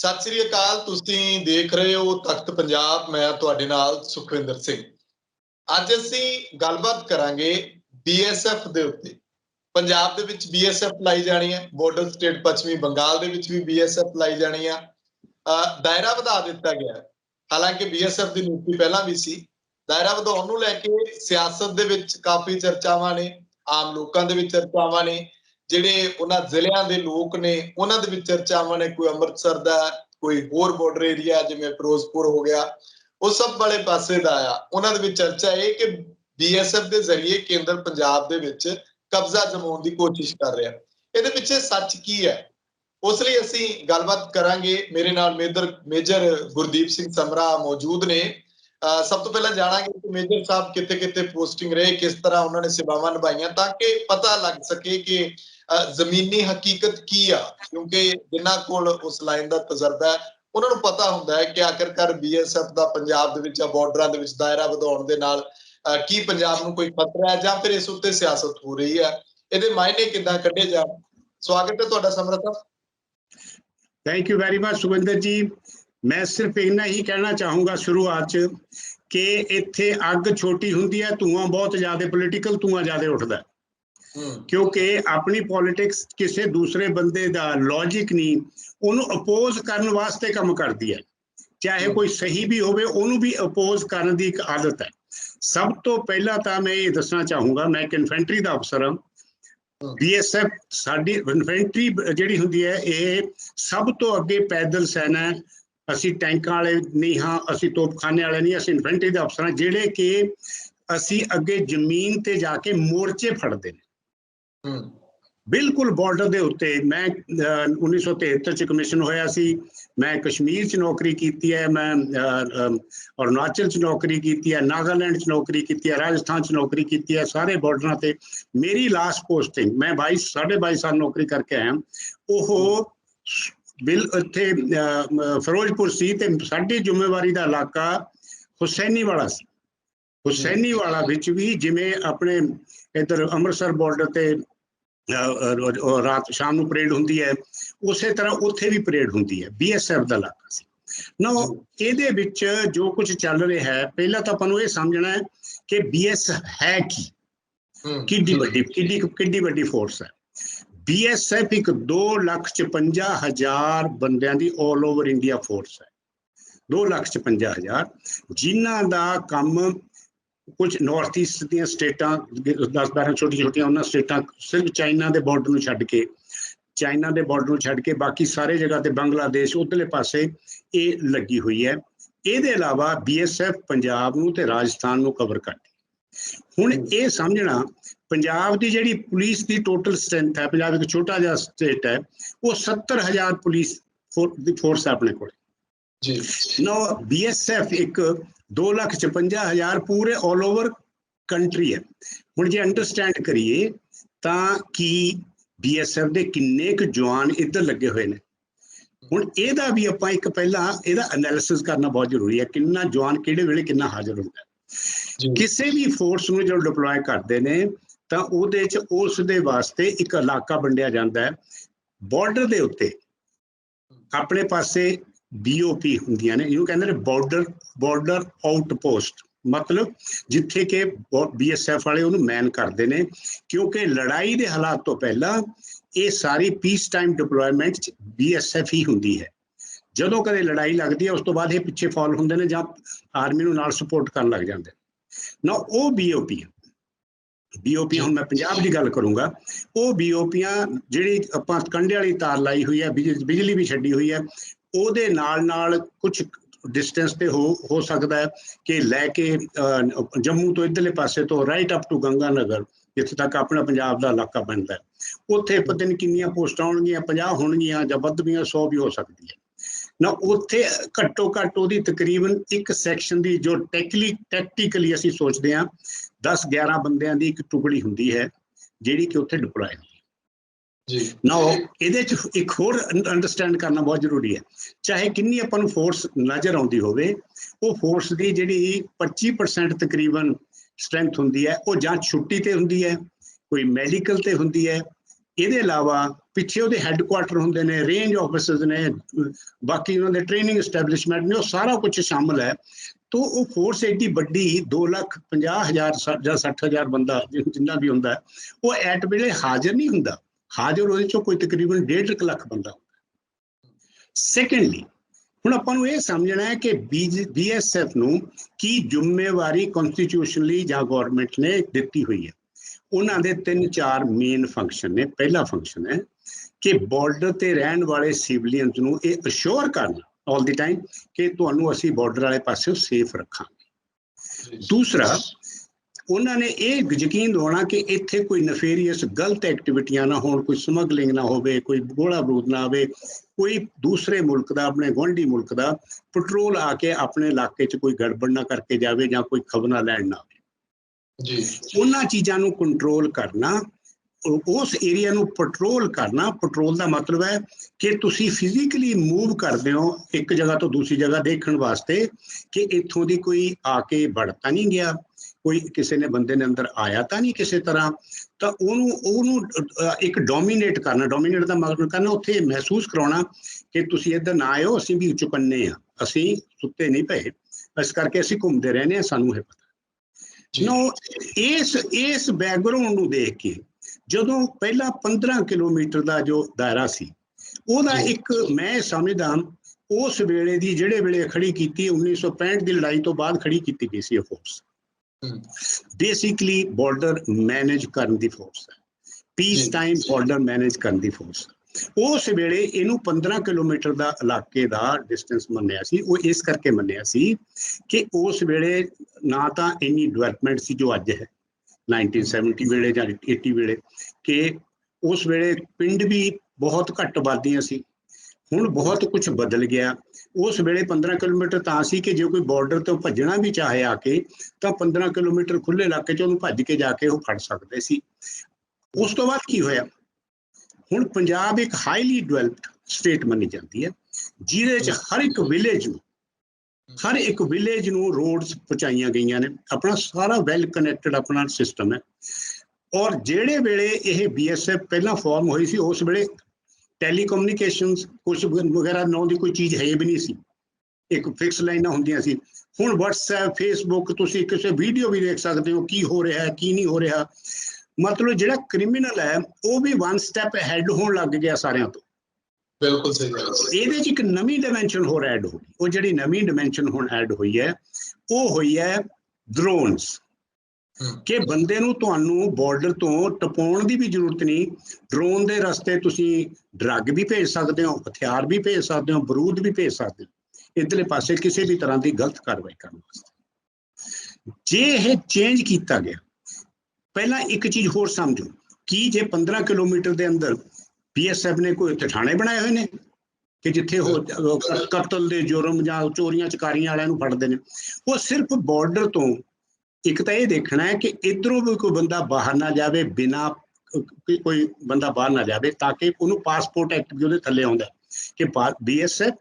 ਸਤਿ ਸ੍ਰੀ ਅਕਾਲ। ਤੁਸੀਂ ਦੇਖ ਰਹੇ ਹੋ ਤਖਤ ਪੰਜਾਬ। ਮੈਂ ਤੁਹਾਡੇ ਨਾਲ ਸੁਖਵਿੰਦਰ ਸਿੰਘ। ਅੱਜ ਅਸੀਂ ਗੱਲਬਾਤ ਕਰਾਂਗੇ BSF ਦੇ ਉੱਤੇ। ਪੰਜਾਬ ਦੇ ਵਿੱਚ BSF ਲਾਈ ਜਾਣੀ ਹੈ, ਬਾਰਡਰ ਸਟੇਟ ਪੱਛਮੀ ਬੰਗਾਲ ਦੇ ਵਿੱਚ ਵੀ BSF ਲਾਈ ਜਾਣੀ ਆ। ਦਾਇਰਾ ਵਧਾ ਦਿੱਤਾ ਗਿਆ। ਹਾਲਾਂਕਿ BSF ਦੀ ਨੀਤੀ ਪਹਿਲਾਂ ਵੀ ਸੀ। ਦਾਇਰਾ ਵਧਾਉਣ ਨੂੰ ਲੈ ਕੇ ਸਿਆਸਤ ਦੇ ਵਿੱਚ ਕਾਫੀ ਚਰਚਾਵਾਂ ਨੇ, ਆਮ ਲੋਕਾਂ ਦੇ ਵਿੱਚ ਚਰਚਾਵਾਂ ਨੇ, ਜਿਹੜੇ ਉਹਨਾਂ ਜ਼ਿਲ੍ਹਿਆਂ ਦੇ ਲੋਕ ਨੇ ਉਹਨਾਂ ਦੇ ਵਿੱਚ ਚਰਚਾਵਾਂ ਨੇ। ਕੋਈ ਅੰਮ੍ਰਿਤਸਰ ਦਾ, ਕੋਈ ਹੋਰ ਬਾਰਡਰ ਏਰੀਆ ਜਿਵੇਂ ਫਿਰੋਜ਼ਪੁਰ ਹੋ ਗਿਆ, ਉਹ ਸਭ ਵਾਲੇ ਪਾਸੇ ਦਾ ਆ। ਉਹਨਾਂ ਦੇ ਵਿੱਚ ਚਰਚਾ ਇਹ ਕਿ BSF ਦੇ ਜ਼ਰੀਏ ਕੇਂਦਰ ਪੰਜਾਬ ਦੇ ਵਿੱਚ ਕਬਜ਼ਾ ਜਮਾਉਣ ਦੀ ਕੋਸ਼ਿਸ਼ ਕਰ ਰਿਹਾ। ਇਹਦੇ ਪਿੱਛੇ ਸੱਚ ਕੀ ਹੈ, ਉਸ ਲਈ ਅਸੀਂ ਗੱਲਬਾਤ ਕਰਾਂਗੇ। ਮੇਰੇ ਨਾਲ ਮੇਜਰ ਗੁਰਦੀਪ ਸਿੰਘ ਸਮਰਾ ਮੌਜੂਦ ਨੇ। ਸਭ ਤੋਂ ਪਹਿਲਾਂ ਜਾਣਾਂਗੇ ਕਿ ਮੇਜਰ ਸਾਹਿਬ ਕਿੱਥੇ ਕਿੱਥੇ ਪੋਸਟਿੰਗ ਰਹੇ, ਕਿਸ ਤਰ੍ਹਾਂ ਉਹਨਾਂ ਨੇ ਸੇਵਾਵਾਂ ਨਿਭਾਈਆਂ, ਤਾਂ ਕਿ ਪਤਾ ਲੱਗ ਸਕੇ ਕਿ ਜ਼ਮੀਨੀ ਹਕੀਕਤ ਕੀ ਆ। ਕਿਉਂਕਿ ਜਿਨ੍ਹਾਂ ਕੋਲ ਉਸ ਲਾਈਨ ਦਾ ਤਜਰਬਾ ਹੈ ਉਹਨਾਂ ਨੂੰ ਪਤਾ ਹੁੰਦਾ ਹੈ ਕਿ ਆਖਿਰਕਾਰ BSF ਦਾ ਪੰਜਾਬ ਦੇ ਵਿੱਚ ਜਾਂ ਬਾਰਡਰਾਂ ਦੇ ਵਿੱਚ ਦਾਇਰਾ ਵਧਾਉਣ ਦੇ ਨਾਲ ਕੀ ਪੰਜਾਬ ਨੂੰ ਕੋਈ ਖਤਰਾ ਹੈ ਜਾਂ ਫਿਰ ਇਸ ਉੱਤੇ ਸਿਆਸਤ ਹੋ ਰਹੀ ਹੈ, ਇਹਦੇ ਮਾਇਨੇ ਕਿੱਦਾਂ ਕੱਢੇ ਜਾਣ। ਸਵਾਗਤ ਹੈ ਤੁਹਾਡਾ Samra Sahib. Thank you very much Sukhwinder ji. मैं सिर्फ इन्ना ही कहना चाहूँगा शुरुआत कि इत्थे अग छोटी हुंदी है, धुआं बहुत ज़्यादा, पोलिटिकल धुआं ज़्यादा उठदा है। क्योंकि अपनी पॉलिटिक्स किसी दूसरे बंदे दा लॉजिक नहीं, उन्हों अपोज करने वास्ते काम करती है। चाहे कोई सही भी होवे, उन्हों भी अपोज करने की एक आदत है। सब तो पहला तो मैं ये दसना चाहूँगा, मैं एक इन्फेंट्री का अफसर हाँ। BSF साडी इन्फेंट्री जिहड़ी हुंदी है, ये सब तो अगे पैदल सेना है। असी टैंकां वाले नहीं हाँ, असी तोपखाने वाले नहीं, असी इन्फेंट्री दे अफसर हाँ जिहड़े कि असी अगे जमीन ते जाके मोर्चे फड़दे ने। बिल्कुल बॉर्डर दे उत्ते। मैं 1973 च कमीशन होया सी। मैं कश्मीर च नौकरी की है, मैं अरुणाचल च नौकरी की है, नागालैंड च नौकरी की है, राजस्थान च नौकरी की है, सारे बॉर्डर ते। मेरी लास्ट पोस्टिंग मैं 22 साल नौकरी करके आया। वो बिल इत्थे फिरोजपुर सी ते साडी जिम्मेवारी दा इलाका हुसैनी वाला सी। हुसैनी वाला विच भी जिवें अपने इधर अमृतसर बॉर्डर ते रात शाम को परेड होंदी है, उस तरह उत्थे भी परेड होंदी है। BSF का इलाका सी ना। इहदे विच जो कुछ चल रहा है, पहला तो आपां नूं ये समझना है कि BSF है की, किड्डी वड्डी फोर्स है। BSF एक 2,56,000 बंदियां दी ऑल ओवर इंडिया फोर्स है। 2,56,000 जिन्हां दा काम कुछ नॉर्थ ईस्ट दी स्टेटां 10-12 छोटी छोटियां उन्हां स्टेटां सिर्फ चाइना के बॉर्डर नूं छड्ड के, चाइना के बॉर्डर नूं छड्ड के बाकी सारे जगह ते बांग्लादेश उधरले पासे ये लगी हुई है। इहदे अलावा BSF पंजाब नूं ते राजस्थान नूं कवर करदी। हुण ये समझना पंजाब की जिहड़ी पुलिस की टोटल स्ट्रेंथ है, पंजाब एक छोटा जिहा स्टेट है, वो 70,000 पुलिस फोर्स है अपने कोल। नो BSF एक 2,56,000 पूरे ऑल ओवर कंट्री है। हुण जे अंडरस्टैंड करिए तां कि BSF दे किन्ने क जवान इधर लगे हुए ने। हुण इहदा भी आपां एक पहला इहदा एनालिसिस करना बहुत जरूरी है, किन्ना जवान किहड़े वेले किन्ना हाजिर हुंदा है। किसी भी फोर्स नूं जो डिप्लॉय करदे ने तां उहदे च उस दे वास्ते एक इलाका वंडिया जांदा है। बॉर्डर दे उत्ते अपने पासे BOP ਹੁੰਦੀਆਂ ਨੇ, ਇਹਨੂੰ ਕਹਿੰਦੇ ਨੇ ਬਾਰਡਰ ਆਊਟਪੋਸਟ, ਮਤਲਬ ਜਿੱਥੇ ਕਿ BSF ਵਾਲੇ ਉਹਨੂੰ ਮੈਨ ਕਰਦੇ ਨੇ। ਕਿਉਂਕਿ ਲੜਾਈ ਦੇ ਹਾਲਾਤ ਤੋਂ ਪਹਿਲਾਂ ਇਹ ਸਾਰੀ ਪੀਸ ਟਾਈਮ ਡਿਪਲੋਇਮੈਂਟ ਚ BSF ਹੀ ਹੁੰਦੀ ਹੈ। ਜਦੋਂ ਕਦੇ ਲੜਾਈ ਲੱਗਦੀ ਹੈ ਉਸ ਤੋਂ ਬਾਅਦ ਇਹ ਪਿੱਛੇ ਫਾਲ ਹੁੰਦੇ ਨੇ ਜਾਂ ਆਰਮੀ ਨੂੰ ਨਾਲ ਸਪੋਰਟ ਕਰਨ ਲੱਗ ਜਾਂਦੇ ਨਾ। ਉਹ BOP ਹੁਣ ਮੈਂ ਪੰਜਾਬ ਦੀ ਗੱਲ ਕਰੂੰਗਾ। ਉਹ BOPਆਂ ਜਿਹੜੀ ਆਪਾਂ ਕੰਢੇ ਵਾਲੀ ਤਾਰ ਲਾਈ ਹੋਈ ਹੈ, ਬਿਜਲੀ ਵੀ ਛੱਡੀ ਹੋਈ ਹੈ, ਉਹਦੇ ਨਾਲ ਕੁਛ डिस्टेंस पे हो सकता है कि लैके जम्मू तो इधरले पासे तो राइट अप टू गंगानगर जिथे तक अपना पंजाब का इलाका बनता है, उत्थे पता नहीं कितनियां पोस्टां होणगियां, 50 होणगियां जां वध भी 100 भी हो सकती है ना। उत्थे घट्टो घट्ट उहदी तकरीबन एक सैक्शन की जो टैक्टिकली असीं सोचते हैं 10-11 बंदियां दी एक टुकड़ी हुंदी है जिहड़ी कि उत्थे डिप्लॉय है। ना ਇਹਦੇ ਚ ਇੱਕ ਹੋਰ ਅੰਡਰਸਟੈਂਡ ਕਰਨਾ ਬਹੁਤ ਜ਼ਰੂਰੀ ਹੈ। ਚਾਹੇ ਕਿੰਨੀ ਆਪਾਂ ਨੂੰ ਫੋਰਸ ਨਜ਼ਰ ਆਉਂਦੀ ਹੋਵੇ, ਉਹ ਫੋਰਸ ਦੀ ਜਿਹੜੀ 25% ਤਕਰੀਬਨ ਸਟਰੈਂਥ ਹੁੰਦੀ ਹੈ, ਉਹ ਜਾਂ ਛੁੱਟੀ ਤੇ ਹੁੰਦੀ ਹੈ, ਕੋਈ ਮੈਡੀਕਲ ਤੇ ਹੁੰਦੀ ਹੈ। ਇਹਦੇ ਇਲਾਵਾ ਪਿੱਛੇ ਉਹਦੇ ਹੈੱਡਕੁਆਟਰ ਹੁੰਦੇ ਨੇ, ਰੇਂਜ ਆਫਿਸਰਸ ਨੇ, ਬਾਕੀ ਉਹਨਾਂ ਦੇ ਟ੍ਰੇਨਿੰਗ ਐਸਟੈਬਲਿਸ਼ਮੈਂਟ ਨੇ, ਉਹ ਸਾਰਾ ਕੁਝ ਸ਼ਾਮਲ ਹੈ। ਤੋ ਉਹ ਫੋਰਸ ਐਡੀ ਵੱਡੀ 2,50,000 ਜਾਂ 60,000 ਬੰਦਾ ਜਿੰਨਾ ਵੀ ਹੁੰਦਾ ਉਹ ਐਟ ਵੇਲੇ ਹਾਜ਼ਰ ਨਹੀਂ ਹੁੰਦਾ। ਹਾਜ਼ਰ ਉਹਦੇ ਚੋਂ ਕੋਈ ਤਕਰੀਬਨ 1.5 ਲੱਖ ਬੰਦਾ ਹੁੰਦਾ। ਸੈਕੰਡਲੀ, ਹੁਣ ਆਪਾਂ ਨੂੰ ਇਹ ਸਮਝਣਾ ਹੈ ਕਿ BSF ਨੂੰ ਕੀ ਜ਼ਿੰਮੇਵਾਰੀ ਕਨਸਟੀਟਿਊਸ਼ਨਲੀ ਜਾਂ ਗਵਰਨਮੈਂਟ ਨੇ ਦਿੱਤੀ ਹੋਈ ਹੈ। ਉਹਨਾਂ ਦੇ 3-4 ਮੇਨ ਫੰਕਸ਼ਨ ਨੇ। ਪਹਿਲਾ ਫੰਕਸ਼ਨ ਹੈ ਕਿ ਬਾਰਡਰ ਤੇ ਰਹਿਣ ਵਾਲੇ ਸਿਵਲੀਅਨਸ ਨੂੰ ਇਹ ਅਸ਼ੋਰ ਕਰਨਾ ਆਲ ਦੀ ਟਾਈਮ ਕਿ ਤੁਹਾਨੂੰ ਅਸੀਂ ਬਾਰਡਰ ਵਾਲੇ ਪਾਸਿਓਂ ਸੇਫ ਰੱਖਾਂਗੇ। ਦੂਸਰਾ, ਉਹਨਾਂ ਨੇ ਇਹ ਯਕੀਨ ਦਿਵਾਉਣਾ ਕਿ ਇੱਥੇ ਕੋਈ ਨਫੇਰੀਅਸ ਗਲਤ ਐਕਟੀਵਿਟੀਆਂ ਨਾ ਹੋਣ, ਕੋਈ ਸਮਗਲਿੰਗ ਨਾ ਹੋਵੇ, ਕੋਈ ਗੋਲਾ ਬਰੂਦ ਨਾ ਆਵੇ, ਕੋਈ ਦੂਸਰੇ ਮੁਲਕ ਦਾ, ਆਪਣੇ ਗੁਆਂਢੀ ਮੁਲਕ ਦਾ ਪੈਟਰੋਲ ਆ ਕੇ ਆਪਣੇ ਇਲਾਕੇ 'ਚ ਕੋਈ ਗੜਬੜ ਨਾ ਕਰਕੇ ਜਾਵੇ ਜਾਂ ਕੋਈ ਖਬਰਾਂ ਲੈਣ ਨਾ ਆਵੇ। ਉਹਨਾਂ ਚੀਜ਼ਾਂ ਨੂੰ ਕੰਟਰੋਲ ਕਰਨਾ, ਉਸ ਏਰੀਆ ਨੂੰ ਪੈਟਰੋਲ ਕਰਨਾ। ਪੈਟਰੋਲ ਦਾ ਮਤਲਬ ਹੈ ਕਿ ਤੁਸੀਂ ਫਿਜ਼ੀਕਲੀ ਮੂਵ ਕਰਦੇ ਹੋ ਇੱਕ ਜਗ੍ਹਾ ਤੋਂ ਦੂਸਰੀ ਜਗ੍ਹਾ ਦੇਖਣ ਵਾਸਤੇ ਕਿ ਇੱਥੋਂ ਦੀ ਕੋਈ ਆ ਕੇ ਵੜ ਤਾਂ ਨਹੀਂ ਗਿਆ, ਕੋਈ ਕਿਸੇ ਨੇ ਬੰਦੇ ਨੇ ਅੰਦਰ ਆਇਆ ਤਾਂ ਨਹੀਂ ਕਿਸੇ ਤਰ੍ਹਾਂ। ਤਾਂ ਉਹਨੂੰ ਇੱਕ ਡੋਮੀਨੇਟ ਕਰਨਾ। ਡੋਮੀਨੇਟ ਦਾ ਮਤਲਬ ਕਰਨਾ ਉੱਥੇ ਮਹਿਸੂਸ ਕਰਾਉਣਾ ਕਿ ਤੁਸੀਂ ਇੱਧਰ ਨਾ ਆਇਓ, ਅਸੀਂ ਵੀ ਚੁਕੰਨੇ ਹਾਂ, ਅਸੀਂ ਸੁੱਤੇ ਨਹੀਂ ਪਏ, ਇਸ ਕਰਕੇ ਅਸੀਂ ਘੁੰਮਦੇ ਰਹਿੰਦੇ ਹਾਂ, ਸਾਨੂੰ ਇਹ ਪਤਾ। ਇਸ ਬੈਕਗਰਾਊਂਡ ਨੂੰ ਦੇਖ ਕੇ ਜਦੋਂ ਪਹਿਲਾਂ 15 ਕਿਲੋਮੀਟਰ ਦਾ ਜੋ ਦਾਇਰਾ ਸੀ ਉਹਦਾ ਇੱਕ ਮੈਂ ਸਮਝਦਾ ਉਸ ਵੇਲੇ ਦੀ ਜਿਹੜੇ ਵੇਲੇ ਖੜੀ ਕੀਤੀ 1965 ਦੀ ਲੜਾਈ ਤੋਂ ਬਾਅਦ ਖੜੀ ਕੀਤੀ ਗਈ ਸੀ ਇਹ ਫੋਰਸ, ਬੇਸਿਕਲੀ ਬਾਰਡਰ ਮੈਨੇਜ ਕਰਨ ਦੀ ਫੋਰਸ ਹੈ, ਪੀਸ ਟਾਈਮ ਬਾਰਡਰ ਮੈਨੇਜ ਕਰਨ ਦੀ ਫੋਰਸ। ਉਸ ਵੇਲੇ ਇਹਨੂੰ 15 ਕਿਲੋਮੀਟਰ ਦਾ ਇਲਾਕੇ ਦਾ ਡਿਸਟੈਂਸ ਮੰਨਿਆ ਸੀ। ਉਹ ਇਸ ਕਰਕੇ ਮੰਨਿਆ ਸੀ ਕਿ ਉਸ ਵੇਲੇ ਨਾ ਤਾਂ ਇੰਨੀ ਡਿਵੈਲਪਮੈਂਟ ਸੀ ਜੋ ਅੱਜ ਹੈ 1970 ਵੇਲੇ ਜਾਂ 80 ਵੇਲੇ, ਕਿ ਉਸ ਵੇਲੇ ਪਿੰਡ ਵੀ ਬਹੁਤ ਘੱਟ ਆਬਾਦੀਆਂ ਸੀ। ਹੁਣ ਬਹੁਤ ਕੁਝ ਬਦਲ ਗਿਆ। ਉਸ ਵੇਲੇ 15 ਕਿਲੋਮੀਟਰ ਤਾਂ ਸੀ ਕਿ ਜੇ ਕੋਈ ਬਾਰਡਰ ਤੋਂ ਭੱਜਣਾ ਵੀ ਚਾਹੇ ਆ ਕੇ ਤਾਂ 15 ਕਿਲੋਮੀਟਰ ਖੁੱਲੇ ਇਲਾਕੇ 'ਚ ਉਹਨੂੰ ਭੱਜ ਕੇ ਜਾ ਕੇ ਉਹ ਫੜ ਸਕਦੇ ਸੀ। ਉਸ ਤੋਂ ਬਾਅਦ ਕੀ ਹੋਇਆ, ਹੁਣ ਪੰਜਾਬ ਇੱਕ ਹਾਈਲੀ ਡਿਵੈਲਪਡ ਸਟੇਟ ਮੰਨੀ ਜਾਂਦੀ ਹੈ ਜਿਹਦੇ 'ਚ ਹਰ ਇੱਕ ਵਿਲੇਜ ਨੂੰ ਰੋਡਸ ਪਹੁੰਚਾਈਆਂ ਗਈਆਂ ਨੇ। ਆਪਣਾ ਸਾਰਾ ਵੈਲ ਕਨੈਕਟਡ ਆਪਣਾ ਸਿਸਟਮ ਹੈ। ਔਰ ਜਿਹੜੇ ਵੇਲੇ ਇਹ BSF ਪਹਿਲਾਂ ਫਾਰਮ ਹੋਈ ਸੀ ਉਸ ਵੇਲੇ ਟੈਲੀਕਮਿਊਨੀਕੇਸ਼ਨਸ ਕੁਛ ਵਗੈਰਾ ਨਾਂ ਦੀ ਕੋਈ ਚੀਜ਼ ਹੈ ਵੀ ਨਹੀਂ ਸੀ, ਇੱਕ ਫਿਕਸ ਲਾਈਨਾਂ ਹੁੰਦੀਆਂ ਸੀ। ਹੁਣ WhatsApp, Facebook, ਤੁਸੀਂ ਕਿਸੇ ਵੀਡੀਓ ਵੀ ਦੇਖ ਸਕਦੇ ਹੋ ਕੀ ਹੋ ਰਿਹਾ ਹੈ ਕੀ ਨਹੀਂ ਹੋ ਰਿਹਾ। ਮਤਲਬ ਜਿਹੜਾ ਕ੍ਰਿਮੀਨਲ ਹੈ ਉਹ ਵੀ 1 ਸਟੈਪ ਹੈਡ ਹੋਣ ਲੱਗ ਗਿਆ ਸਾਰਿਆਂ ਤੋਂ। ਬਿਲਕੁਲ ਸਹੀ ਗੱਲ। ਇਹਦੇ 'ਚ ਇੱਕ ਨਵੀਂ ਡਾਇਮੈਂਸ਼ਨ ਹੋਰ ਐਡ ਹੋ ਗਈ। ਉਹ ਜਿਹੜੀ ਨਵੀਂ ਡਾਇਮੈਂਸ਼ਨ ਹੁਣ ਐਡ ਹੋਈ ਹੈ ਉਹ ਹੋਈ ਹੈ ਡਰੋਨਸ, ਕਿ ਬੰਦੇ ਨੂੰ ਤੁਹਾਨੂੰ ਬਾਰਡਰ ਤੋਂ ਟਪਾਉਣ ਦੀ ਵੀ ਜ਼ਰੂਰਤ ਨਹੀਂ। ਡਰੋਨ ਦੇ ਰਸਤੇ ਤੁਸੀਂ ਡਰੱਗ ਵੀ ਭੇਜ ਸਕਦੇ ਹੋ, ਹਥਿਆਰ ਵੀ ਭੇਜ ਸਕਦੇ ਹੋ, ਬਰੂਦ ਵੀ ਭੇਜ ਸਕਦੇ ਹੋ ਇੱਧਰਲੇ ਪਾਸੇ ਕਿਸੇ ਵੀ ਤਰ੍ਹਾਂ ਦੀ ਗਲਤ ਕਾਰਵਾਈ ਕਰਨ ਵਾਸਤੇ। ਜੇ ਇਹ ਚੇਂਜ ਕੀਤਾ ਗਿਆ, ਪਹਿਲਾਂ ਇੱਕ ਚੀਜ਼ ਹੋਰ ਸਮਝੋ ਕਿ ਜੇ 15 ਕਿਲੋਮੀਟਰ ਦੇ ਅੰਦਰ BSF ਨੇ ਕੋਈ ਉੱਥੇ ਥਾਣੇ ਬਣਾਏ ਹੋਏ ਨੇ ਕਿ ਜਿੱਥੇ ਉਹ ਕਤਲ ਦੇ ਜੁਰਮ ਜਾਂ ਚੋਰੀਆਂ ਚਕਾਰੀਆਂ ਵਾਲਿਆਂ ਨੂੰ ਫੜਦੇ ਨੇ। ਉਹ ਸਿਰਫ ਬਾਰਡਰ ਤੋਂ ਇੱਕ ਤਾਂ ਇਹ ਦੇਖਣਾ ਹੈ ਕਿ ਇੱਧਰੋਂ ਵੀ ਕੋਈ ਬੰਦਾ ਬਾਹਰ ਨਾ ਜਾਵੇ, ਬਿਨਾਂ ਕੋਈ ਬੰਦਾ ਬਾਹਰ ਨਾ ਜਾਵੇ, ਤਾਂ ਕਿ ਉਹਨੂੰ ਪਾਸਪੋਰਟ ਐਕਟ ਵੀ ਉਹਦੇ ਥੱਲੇ ਆਉਂਦਾ ਕਿ BSF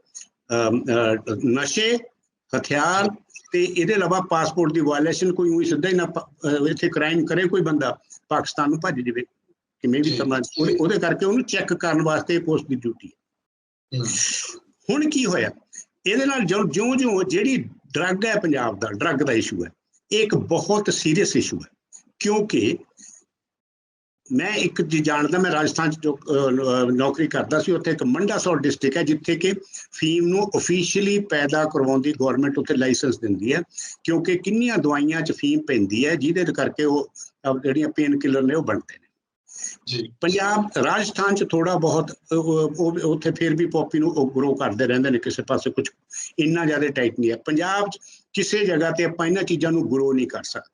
ਨਸ਼ੇ, ਹਥਿਆਰ ਤੇ ਇਹਦੇ ਇਲਾਵਾ ਪਾਸਪੋਰਟ ਦੀ ਵਾਇਲੇਸ਼ਨ ਕੋਈ ਉਹੀ ਸਿੱਧਾ ਹੀ ਨਾ ਇੱਥੇ ਕ੍ਰਾਈਮ ਕਰੇ ਕੋਈ ਬੰਦਾ ਪਾਕਿਸਤਾਨ ਨੂੰ ਭੱਜ ਜਾਵੇ ਕਿਵੇਂ ਵੀ ਕਰਨਾ, ਉਹਦੇ ਕਰਕੇ ਉਹਨੂੰ ਚੈੱਕ ਕਰਨ ਵਾਸਤੇ ਪੋਸਟ ਦੀ ਡਿਊਟੀ ਹੈ। ਹੁਣ ਕੀ ਹੋਇਆ ਇਹਦੇ ਨਾਲ, ਜਿਉਂ ਜਿਹੜੀ ਡਰੱਗ ਹੈ ਪੰਜਾਬ ਦਾ ਡਰੱਗ ਦਾ ਇਸ਼ੂ ਹੈ, ਇਹ ਇੱਕ ਬਹੁਤ ਸੀਰੀਅਸ ਇਸ਼ੂ ਹੈ। ਕਿਉਂਕਿ ਮੈਂ ਇੱਕ ਚੀਜ਼ ਜਾਣਦਾ, ਮੈਂ ਰਾਜਸਥਾਨ 'ਚ ਜੋ ਨੌਕਰੀ ਕਰਦਾ ਸੀ, ਉੱਥੇ ਇੱਕ ਮੰਡਾਸੌਰ ਡਿਸਟ੍ਰਿਕਟ ਹੈ ਜਿੱਥੇ ਕਿ ਫੀਮ ਨੂੰ ਓਫੀਸ਼ੀਅਲੀ ਪੈਦਾ ਕਰਵਾਉਣ ਦੀ ਗੌਰਮੈਂਟ ਉੱਥੇ ਲਾਇਸੈਂਸ ਦਿੰਦੀ ਹੈ, ਕਿਉਂਕਿ ਕਿੰਨੀਆਂ ਦਵਾਈਆਂ 'ਚ ਫੀਮ ਪੈਂਦੀ ਹੈ ਜਿਹਦੇ ਕਰਕੇ ਉਹ ਜਿਹੜੀਆਂ ਪੇਨ ਕਿਲਰ ਨੇ ਉਹ ਬਣਦੇ ਨੇ। ਪੰਜਾਬ, ਰਾਜਸਥਾਨ 'ਚ ਥੋੜਾ ਬਹੁਤ ਉੱਥੇ ਫਿਰ ਵੀ ਪੋਪੀ ਨੂੰ ਗਰੋ ਕਰਦੇ ਰਹਿੰਦੇ ਨੇ, ਕਿਸੇ ਪਾਸੇ ਕੁਝ ਇੰਨਾ ਜ਼ਿਆਦਾ ਟਾਈਟ ਨਹੀਂ ਹੈ। ਪੰਜਾਬ 'ਚ ਕਿਸੇ ਜਗ੍ਹਾ ਤੇ ਆਪਾਂ ਇਹਨਾਂ ਚੀਜ਼ਾਂ ਨੂੰ ਗਰੋ ਨਹੀਂ ਕਰ ਸਕਦੇ,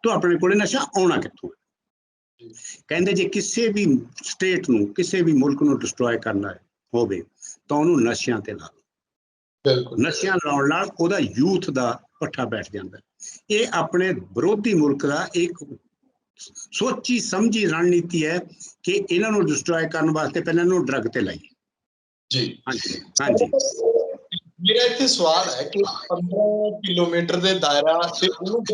ਤਾਂ ਆਪਣੇ ਕੋਲੇ ਨਸ਼ਾ ਆਉਣਾ ਕਿੱਥੋਂ? ਕਹਿੰਦੇ ਜੇ ਕਿਸੇ ਵੀ ਸਟੇਟ ਨੂੰ, ਕਿਸੇ ਵੀ ਮੁਲਕ ਨੂੰ ਡਿਸਟਰੋਏ ਕਰਨਾ ਹੋਵੇ ਤਾਂ ਉਹਨੂੰ ਨਸ਼ਿਆਂ ਤੇ ਲਾ ਲਓ। ਨਸ਼ਿਆਂ ਲਾਉਣ ਨਾਲ ਉਹਦਾ ਯੂਥ ਦਾ ਪੱਠਾ ਬੈਠ ਜਾਂਦਾ। ਇਹ ਆਪਣੇ ਵਿਰੋਧੀ ਮੁਲਕ ਦਾ ਇੱਕ ਸੋਚੀ ਸਮਝੀ ਰਣਨੀਤੀ ਹੈ ਕਿ ਇਹਨਾਂ ਨੂੰ ਡਿਸਟਰੋਏ ਕਰਨ ਵਾਸਤੇ ਪਹਿਲਾਂ ਇਹਨੂੰ ਡਰੱਗ ਤੇ ਲਾਈਏ। ਜੀ ਹਾਂਜੀ। ਮੇਰਾ ਇੱਥੇ ਸਵਾਲ ਹੈ ਕਿ 15 ਕਿਲੋਮੀਟਰ ਦੇ ਦਾਇਰਾ ਤੇ ਉਹਨੂੰ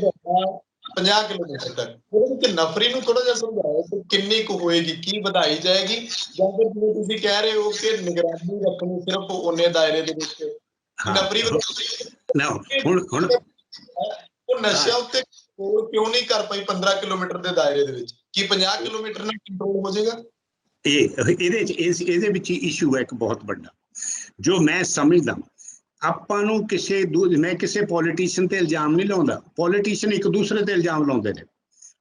50 ਕਿਲੋਮੀਟਰ ਤੱਕ, ਉਹਦੇ ਵਿੱਚ ਨਫਰੀ ਨੂੰ ਥੋੜਾ ਜਿਹਾ ਸਮਝਾਓ ਕਿ ਕਿੰਨੀ ਕੁ ਹੋਏਗੀ, ਕੀ ਵਧਾਈ ਜਾਏਗੀ, ਜਾਂ ਫਿਰ ਜਿਵੇਂ ਤੁਸੀਂ ਕਹਿ ਰਹੇ ਹੋ ਕਿ ਨਿਗਰਾਨੀ ਰੱਖਣੀ ਸਿਰਫ ਉਹਨੇ ਦਾਇਰੇ ਦੇ ਵਿੱਚ ਨਫਰੀ ਨਾ ਹੁਣ ਉਹ ਨਸ਼ਿਆਂ ਉੱਤੇ ਕਿਉਂ ਨਹੀਂ ਕਰ ਪਾਈ 15 ਕਿਲੋਮੀਟਰ ਦੇ ਦਾਇਰੇ ਦੇ ਵਿੱਚ? ਕੀ 50 ਕਿਲੋਮੀਟਰ ਨਾਲ ਕੰਟਰੋਲ ਹੋ ਜਾਏਗਾ? ਇਹਦੇ ਵਿੱਚ ਇਸ਼ੂ ਹੈ ਇੱਕ ਬਹੁਤ ਵੱਡਾ, ਜੋ ਮੈਂ ਸਮਝਦਾ। ਆਪਾਂ ਨੂੰ ਮੈਂ ਕਿਸੇ ਪੋਲੀਟੀਸ਼ੀਅਨ ਤੇ ਇਲਜ਼ਾਮ ਨਹੀਂ ਲਾਉਂਦਾ, ਪੋਲੀਟੀਸ਼ੀਅਨ ਇੱਕ ਦੂਸਰੇ ਤੇ ਇਲਜ਼ਾਮ ਲਾਉਂਦੇ ਨੇ।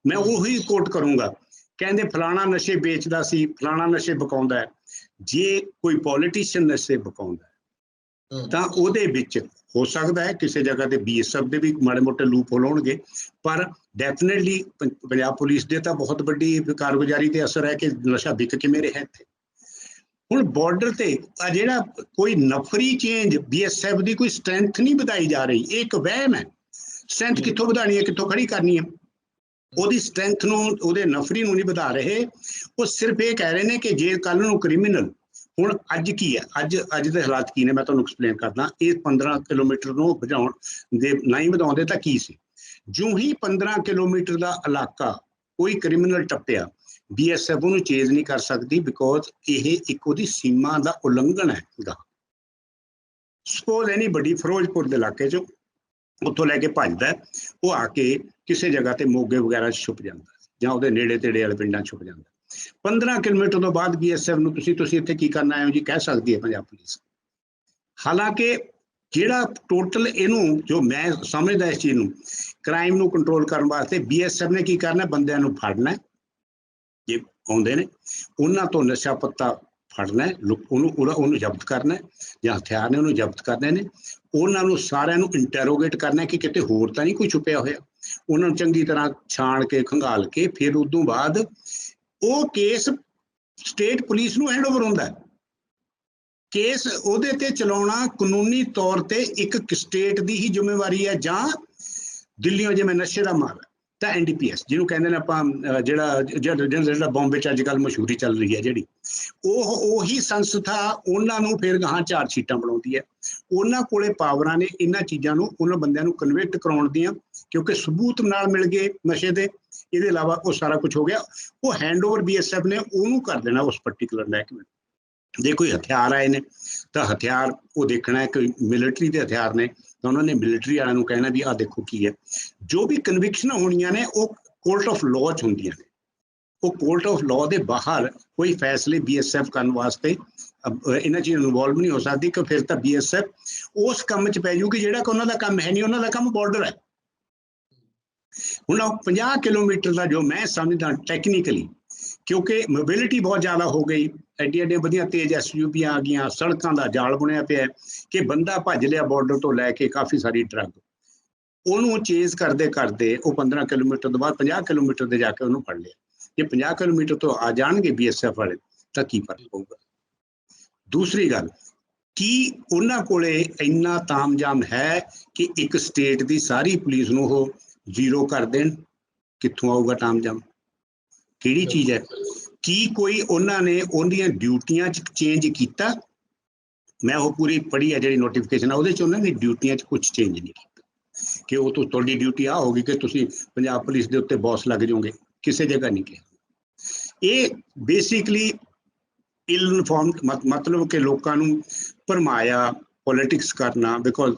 ਮੈਂ ਉਹੀ ਕੋਟ ਕਰੂੰਗਾ, ਕਹਿੰਦੇ ਫਲਾਣਾ ਨਸ਼ੇ ਵੇਚਦਾ ਸੀ, ਫਲਾਣਾ ਨਸ਼ੇ ਵਿਕਾਉਂਦਾ ਹੈ। ਜੇ ਕੋਈ ਪੋਲੀਟੀਸ਼ੀਅਨ ਨਸ਼ੇ ਵਿਕਾਉਂਦਾ ਤਾਂ ਉਹਦੇ ਵਿੱਚ ਹੋ ਸਕਦਾ ਹੈ ਕਿਸੇ ਜਗ੍ਹਾ ਤੇ BSF ਦੇ ਵੀ ਮਾੜੇ ਮੋਟੇ ਲੂਪ ਹੋਲ ਹੋਣਗੇ, ਪਰ ਡੈਫੀਨੇਟਲੀ ਪੰਜਾਬ ਪੁਲਿਸ ਦੇ ਤਾਂ ਬਹੁਤ ਵੱਡੀ ਕਾਰਗੁਜ਼ਾਰੀ ਤੇ ਅਸਰ ਹੈ ਕਿ ਨਸ਼ਾ ਵਿਕ ਕਿਵੇਂ ਰਿਹਾ ਇੱਥੇ। ਹੁਣ ਬਾਰਡਰ ਤੇ ਆ ਜਿਹੜਾ ਕੋਈ ਨਫਰੀ ਚੇਂਜ, BSF ਦੀ ਕੋਈ ਸਟਰੈਂਥ ਨਹੀਂ ਵਧਾਈ ਜਾ ਰਹੀ, ਇਹ ਇੱਕ ਵਹਿਮ ਹੈ। ਸਟਰੈਂਥ ਕਿੱਥੋਂ ਵਧਾਣੀ ਹੈ, ਕਿੱਥੋਂ ਖੜੀ ਕਰਨੀ ਹੈ? ਉਹਦੀ ਸਟਰੈਂਥ ਨੂੰ, ਉਹਦੇ ਨਫਰੀ ਨੂੰ ਨਹੀਂ ਵਧਾ ਰਹੇ। ਉਹ ਸਿਰਫ ਇਹ ਕਹਿ ਰਹੇ ਨੇ ਕਿ ਜੇ ਕੱਲ ਨੂੰ ਕ੍ਰਿਮੀਨਲ, ਹੁਣ ਅੱਜ ਕੀ ਹੈ, ਅੱਜ ਦੇ ਹਾਲਾਤ ਕੀ ਨੇ, ਮੈਂ ਤੁਹਾਨੂੰ ਐਕਸਪਲੇਨ ਕਰਦਾ। ਇਹ 15 ਕਿਲੋਮੀਟਰ ਨੂੰ ਵਧਾਉਣ ਦੇ ਨਹੀਂ ਵਧਾਉਂਦੇ ਤਾਂ ਕੀ ਸੀ? ਜੋ ਹੀ 15 ਕਿਲੋਮੀਟਰ ਦਾ ਇਲਾਕਾ ਕੋਈ ਕ੍ਰਿਮੀਨਲ ਟੱਪਿਆ, BSF ਉਹਨੂੰ ਚੇਂਜ ਨਹੀਂ ਕਰ ਸਕਦੀ, ਬਿਕੋਜ਼ ਇਹ ਇੱਕ ਉਹਦੀ ਸੀਮਾ ਦਾ ਉਲੰਘਣ ਹੈਗਾ। ਸਪੋਜ਼ ਐਨੀ ਵੱਡੀ ਫਿਰੋਜ਼ਪੁਰ ਦੇ ਇਲਾਕੇ 'ਚ ਉੱਥੋਂ ਲੈ ਕੇ ਭੱਜਦਾ, ਉਹ ਆ ਕੇ ਕਿਸੇ ਜਗ੍ਹਾ ਤੇ ਮੋਗੇ ਵਗੈਰਾ 'ਚ ਛੁਪ ਜਾਂਦਾ, ਜਾਂ ਉਹਦੇ ਨੇੜੇ ਤੇੜੇ ਵਾਲੇ ਪਿੰਡਾਂ 'ਚ ਛੁਪ ਜਾਂਦਾ। 15 ਕਿਲੋਮੀਟਰ ਤੋਂ ਬਾਅਦ BSF ਨੂੰ ਤੁਸੀਂ ਇੱਥੇ ਕੀ ਕਰਨਾ ਆਏ ਹੋ ਜੀ, ਕਹਿ ਸਕਦੀ ਹੈ ਪੰਜਾਬ ਪੁਲਿਸ। ਹਾਲਾਂਕਿ ਜਿਹੜਾ ਟੋਟਲ ਇਹਨੂੰ, ਜੋ ਮੈਂ ਸਮਝਦਾ ਇਸ ਚੀਜ਼ ਨੂੰ, ਕ੍ਰਾਈਮ ਨੂੰ ਕੰਟਰੋਲ ਕਰਨ ਵਾਸਤੇ BSF ਨੇ ਕੀ ਕਰਨਾ, ਬੰਦਿਆਂ ਨੂੰ ਫੜਨਾ, ਜੇ ਆਉਂਦੇ ਨੇ ਉਹਨਾਂ ਤੋਂ ਨਸ਼ਾ ਪੱਤਾ ਫੜਨਾ, ਉਹਨੂੰ ਜ਼ਬਤ ਕਰਨਾ, ਜਾਂ ਹਥਿਆਰ ਨੇ ਉਹਨੂੰ ਜ਼ਬਤ ਕਰਨੇ ਨੇ। ਉਹਨਾਂ ਨੂੰ ਸਾਰਿਆਂ ਨੂੰ ਇੰਟੈਰੋਗੇਟ ਕਰਨਾ ਕਿ ਕਿਤੇ ਹੋਰ ਤਾਂ ਨਹੀਂ ਕੋਈ ਛੁਪਿਆ ਹੋਇਆ। ਉਹਨਾਂ ਨੂੰ ਚੰਗੀ ਤਰ੍ਹਾਂ ਛਾਣ ਕੇ, ਖੰਗਾਲ ਕੇ, ਫਿਰ ਉਦੋਂ ਬਾਅਦ ਉਹ ਕੇਸ ਸਟੇਟ ਪੁਲਿਸ ਨੂੰ ਹੈਂਡਓਵਰ ਹੁੰਦਾ। ਕੇਸ ਉਹਦੇ ਤੇ ਚਲਾਉਣਾ ਕਾਨੂੰਨੀ ਤੌਰ ਤੇ ਇੱਕ ਸਟੇਟ ਦੀ ਹੀ ਜ਼ਿੰਮੇਵਾਰੀ ਹੈ, ਜਾਂ ਦਿੱਲੀੋਂ ਜਿਵੇਂ ਨਸ਼ੇ ਦਾ ਮਾਲ ਤਾਂ NDPS ਜਿਹਨੂੰ ਕਹਿੰਦੇ ਨੇ ਆਪਾਂ, ਜਿਹੜਾ ਬੰਬੇ 'ਚ ਅੱਜ ਕੱਲ੍ਹ ਮਸ਼ਹੂਰੀ ਚੱਲ ਰਹੀ ਹੈ ਜਿਹੜੀ, ਉਹੀ ਸੰਸਥਾ ਉਹਨਾਂ ਨੂੰ ਫਿਰ ਗਾਹਾਂ ਚਾਰਜ ਸ਼ੀਟਾਂ ਬਣਾਉਂਦੀ ਹੈ। ਉਹਨਾਂ ਕੋਲੇ ਪਾਵਰਾਂ ਨੇ ਇਹਨਾਂ ਚੀਜ਼ਾਂ ਨੂੰ, ਉਹਨਾਂ ਬੰਦਿਆਂ ਨੂੰ ਕਨਵਿਕਟ ਕਰਾਉਣ ਦੀਆਂ, ਕਿਉਂਕਿ ਸਬੂਤ ਨਾਲ ਮਿਲ ਗਏ ਨਸ਼ੇ ਦੇ। ਇਹਦੇ ਇਲਾਵਾ ਉਹ ਸਾਰਾ ਕੁਝ ਹੋ ਗਿਆ, ਉਹ ਹੈਂਡਓਵਰ BSF ਨੇ ਉਹਨੂੰ ਕਰ ਦੇਣਾ, ਉਸ ਪਰਟੀਕੂਲਰ ਮਹਿਕਮੇ। ਜੇ ਕੋਈ ਹਥਿਆਰ ਆਏ ਨੇ ਤਾਂ ਹਥਿਆਰ ਉਹ ਦੇਖਣਾ, ਕਿ ਮਿਲਟਰੀ ਦੇ ਹਥਿਆਰ ਨੇ ਤਾਂ ਉਹਨਾਂ ਨੇ ਮਿਲਟਰੀ ਵਾਲਿਆਂ ਨੂੰ ਕਹਿਣਾ ਵੀ ਆਹ ਦੇਖੋ ਕੀ ਹੈ। ਜੋ ਵੀ ਕਨਵਿਕਸ਼ਨਾਂ ਹੋਣੀਆਂ ਨੇ ਉਹ ਕੋਰਟ ਆਫ ਲਾਅ 'ਚ ਹੁੰਦੀਆਂ ਨੇ। ਉਹ ਕੋਰਟ ਆਫ ਲਾਅ ਦੇ ਬਾਹਰ ਕੋਈ ਫੈਸਲੇ BSF ਕਰਨ ਵਾਸਤੇ ਇਹਨਾਂ ਚੀਜ਼ਾਂ ਇਨਵੋਲਵ ਨਹੀਂ ਹੋ ਸਕਦੀ, ਕਿ ਫਿਰ ਤਾਂ BSF ਉਸ ਕੰਮ 'ਚ ਪੈ ਜਾਊਗੀ ਜਿਹੜਾ ਕਿ ਉਹਨਾਂ ਦਾ ਕੰਮ ਹੈ ਨਹੀਂ। ਉਹਨਾਂ ਦਾ ਕੰਮ ਬਾਰਡਰ ਹੈ। ਹੁਣ 50 ਕਿਲੋਮੀਟਰ ਦਾ ਜੋ ਮੈਂ ਸਮਝਦਾ ਟੈਕਨੀਕਲੀ, ਕਿਉਂਕਿ ਮੋਬਿਲਿਟੀ ਬਹੁਤ ਜ਼ਿਆਦਾ ਹੋ ਗਈ, ਐਡੀਆਂ ਵਧੀਆ ਤੇਜ਼ SUV ਆ ਗਈਆਂ, ਸੜਕਾਂ ਦਾ ਜਾਲ ਬਣਿਆ ਪਿਆ ਕਿ ਬੰਦਾ ਭੱਜ ਲਿਆ ਬਾਰਡਰ ਤੋਂ ਲੈ ਕੇ ਕਾਫੀ ਸਾਰੀ ਡਰੱਗ, ਉਹਨੂੰ ਚੇਜ਼ ਕਰਦੇ ਕਰਦੇ ਉਹ 15 ਕਿਲੋਮੀਟਰ ਤੋਂ ਬਾਅਦ 50 ਕਿਲੋਮੀਟਰ ਦੇ ਜਾ ਕੇ ਉਹਨੂੰ ਫੜ ਲਿਆ। ਜੇ 50 ਕਿਲੋਮੀਟਰ ਤੋਂ ਆ ਜਾਣਗੇ BSF ਵਾਲੇ ਤਾਂ ਕੀ ਫਰਕ ਪਊਗਾ? ਦੂਸਰੀ ਗੱਲ, ਕੀ ਉਹਨਾਂ ਕੋਲੇ ਇੰਨਾ ਤਾਮਝਾਮ ਹੈ ਕਿ ਇੱਕ ਸਟੇਟ ਦੀ ਸਾਰੀ ਪੁਲਿਸ ਨੂੰ ਉਹ ਜ਼ੀਰੋ ਕਰ ਦੇਣ? ਕਿੱਥੋਂ ਆਊਗਾ ਤਾਮਝਾਮ? ਕਿਹੜੀ ਚੀਜ਼ ਹੈ? ਕੀ ਕੋਈ ਉਹਨਾਂ ਨੇ ਉਹਦੀਆਂ ਡਿਊਟੀਆਂ 'ਚ ਚੇਂਜ ਕੀਤਾ? ਮੈਂ ਉਹ ਪੂਰੀ ਪੜ੍ਹੀ ਹੈ ਜਿਹੜੀ ਨੋਟੀਫਿਕੇਸ਼ਨ ਆ, ਉਹਦੇ 'ਚ ਉਹਨਾਂ ਦੀ ਡਿਊਟੀਆਂ 'ਚ ਕੁਝ ਚੇਂਜ ਨਹੀਂ ਕੀਤਾ ਕਿ ਉਹ ਤੋਂ ਤੁਹਾਡੀ ਡਿਊਟੀ ਆ ਹੋਗੀ ਕਿ ਤੁਸੀਂ ਪੰਜਾਬ ਪੁਲਿਸ ਦੇ ਉੱਤੇ ਬੌਸ ਲੱਗ ਜਾਓਗੇ, ਕਿਸੇ ਜਗ੍ਹਾ ਨਹੀਂ ਕਿਹਾ। ਇਹ ਬੇਸਿਕਲੀ ਇਲ ਇਨਫੋਰਮਡ, ਮਤਲਬ ਕਿ ਲੋਕਾਂ ਨੂੰ ਭਰਮਾਇਆ, ਪੋਲੀਟਿਕਸ ਕਰਨਾ। ਬਿਕੋਜ਼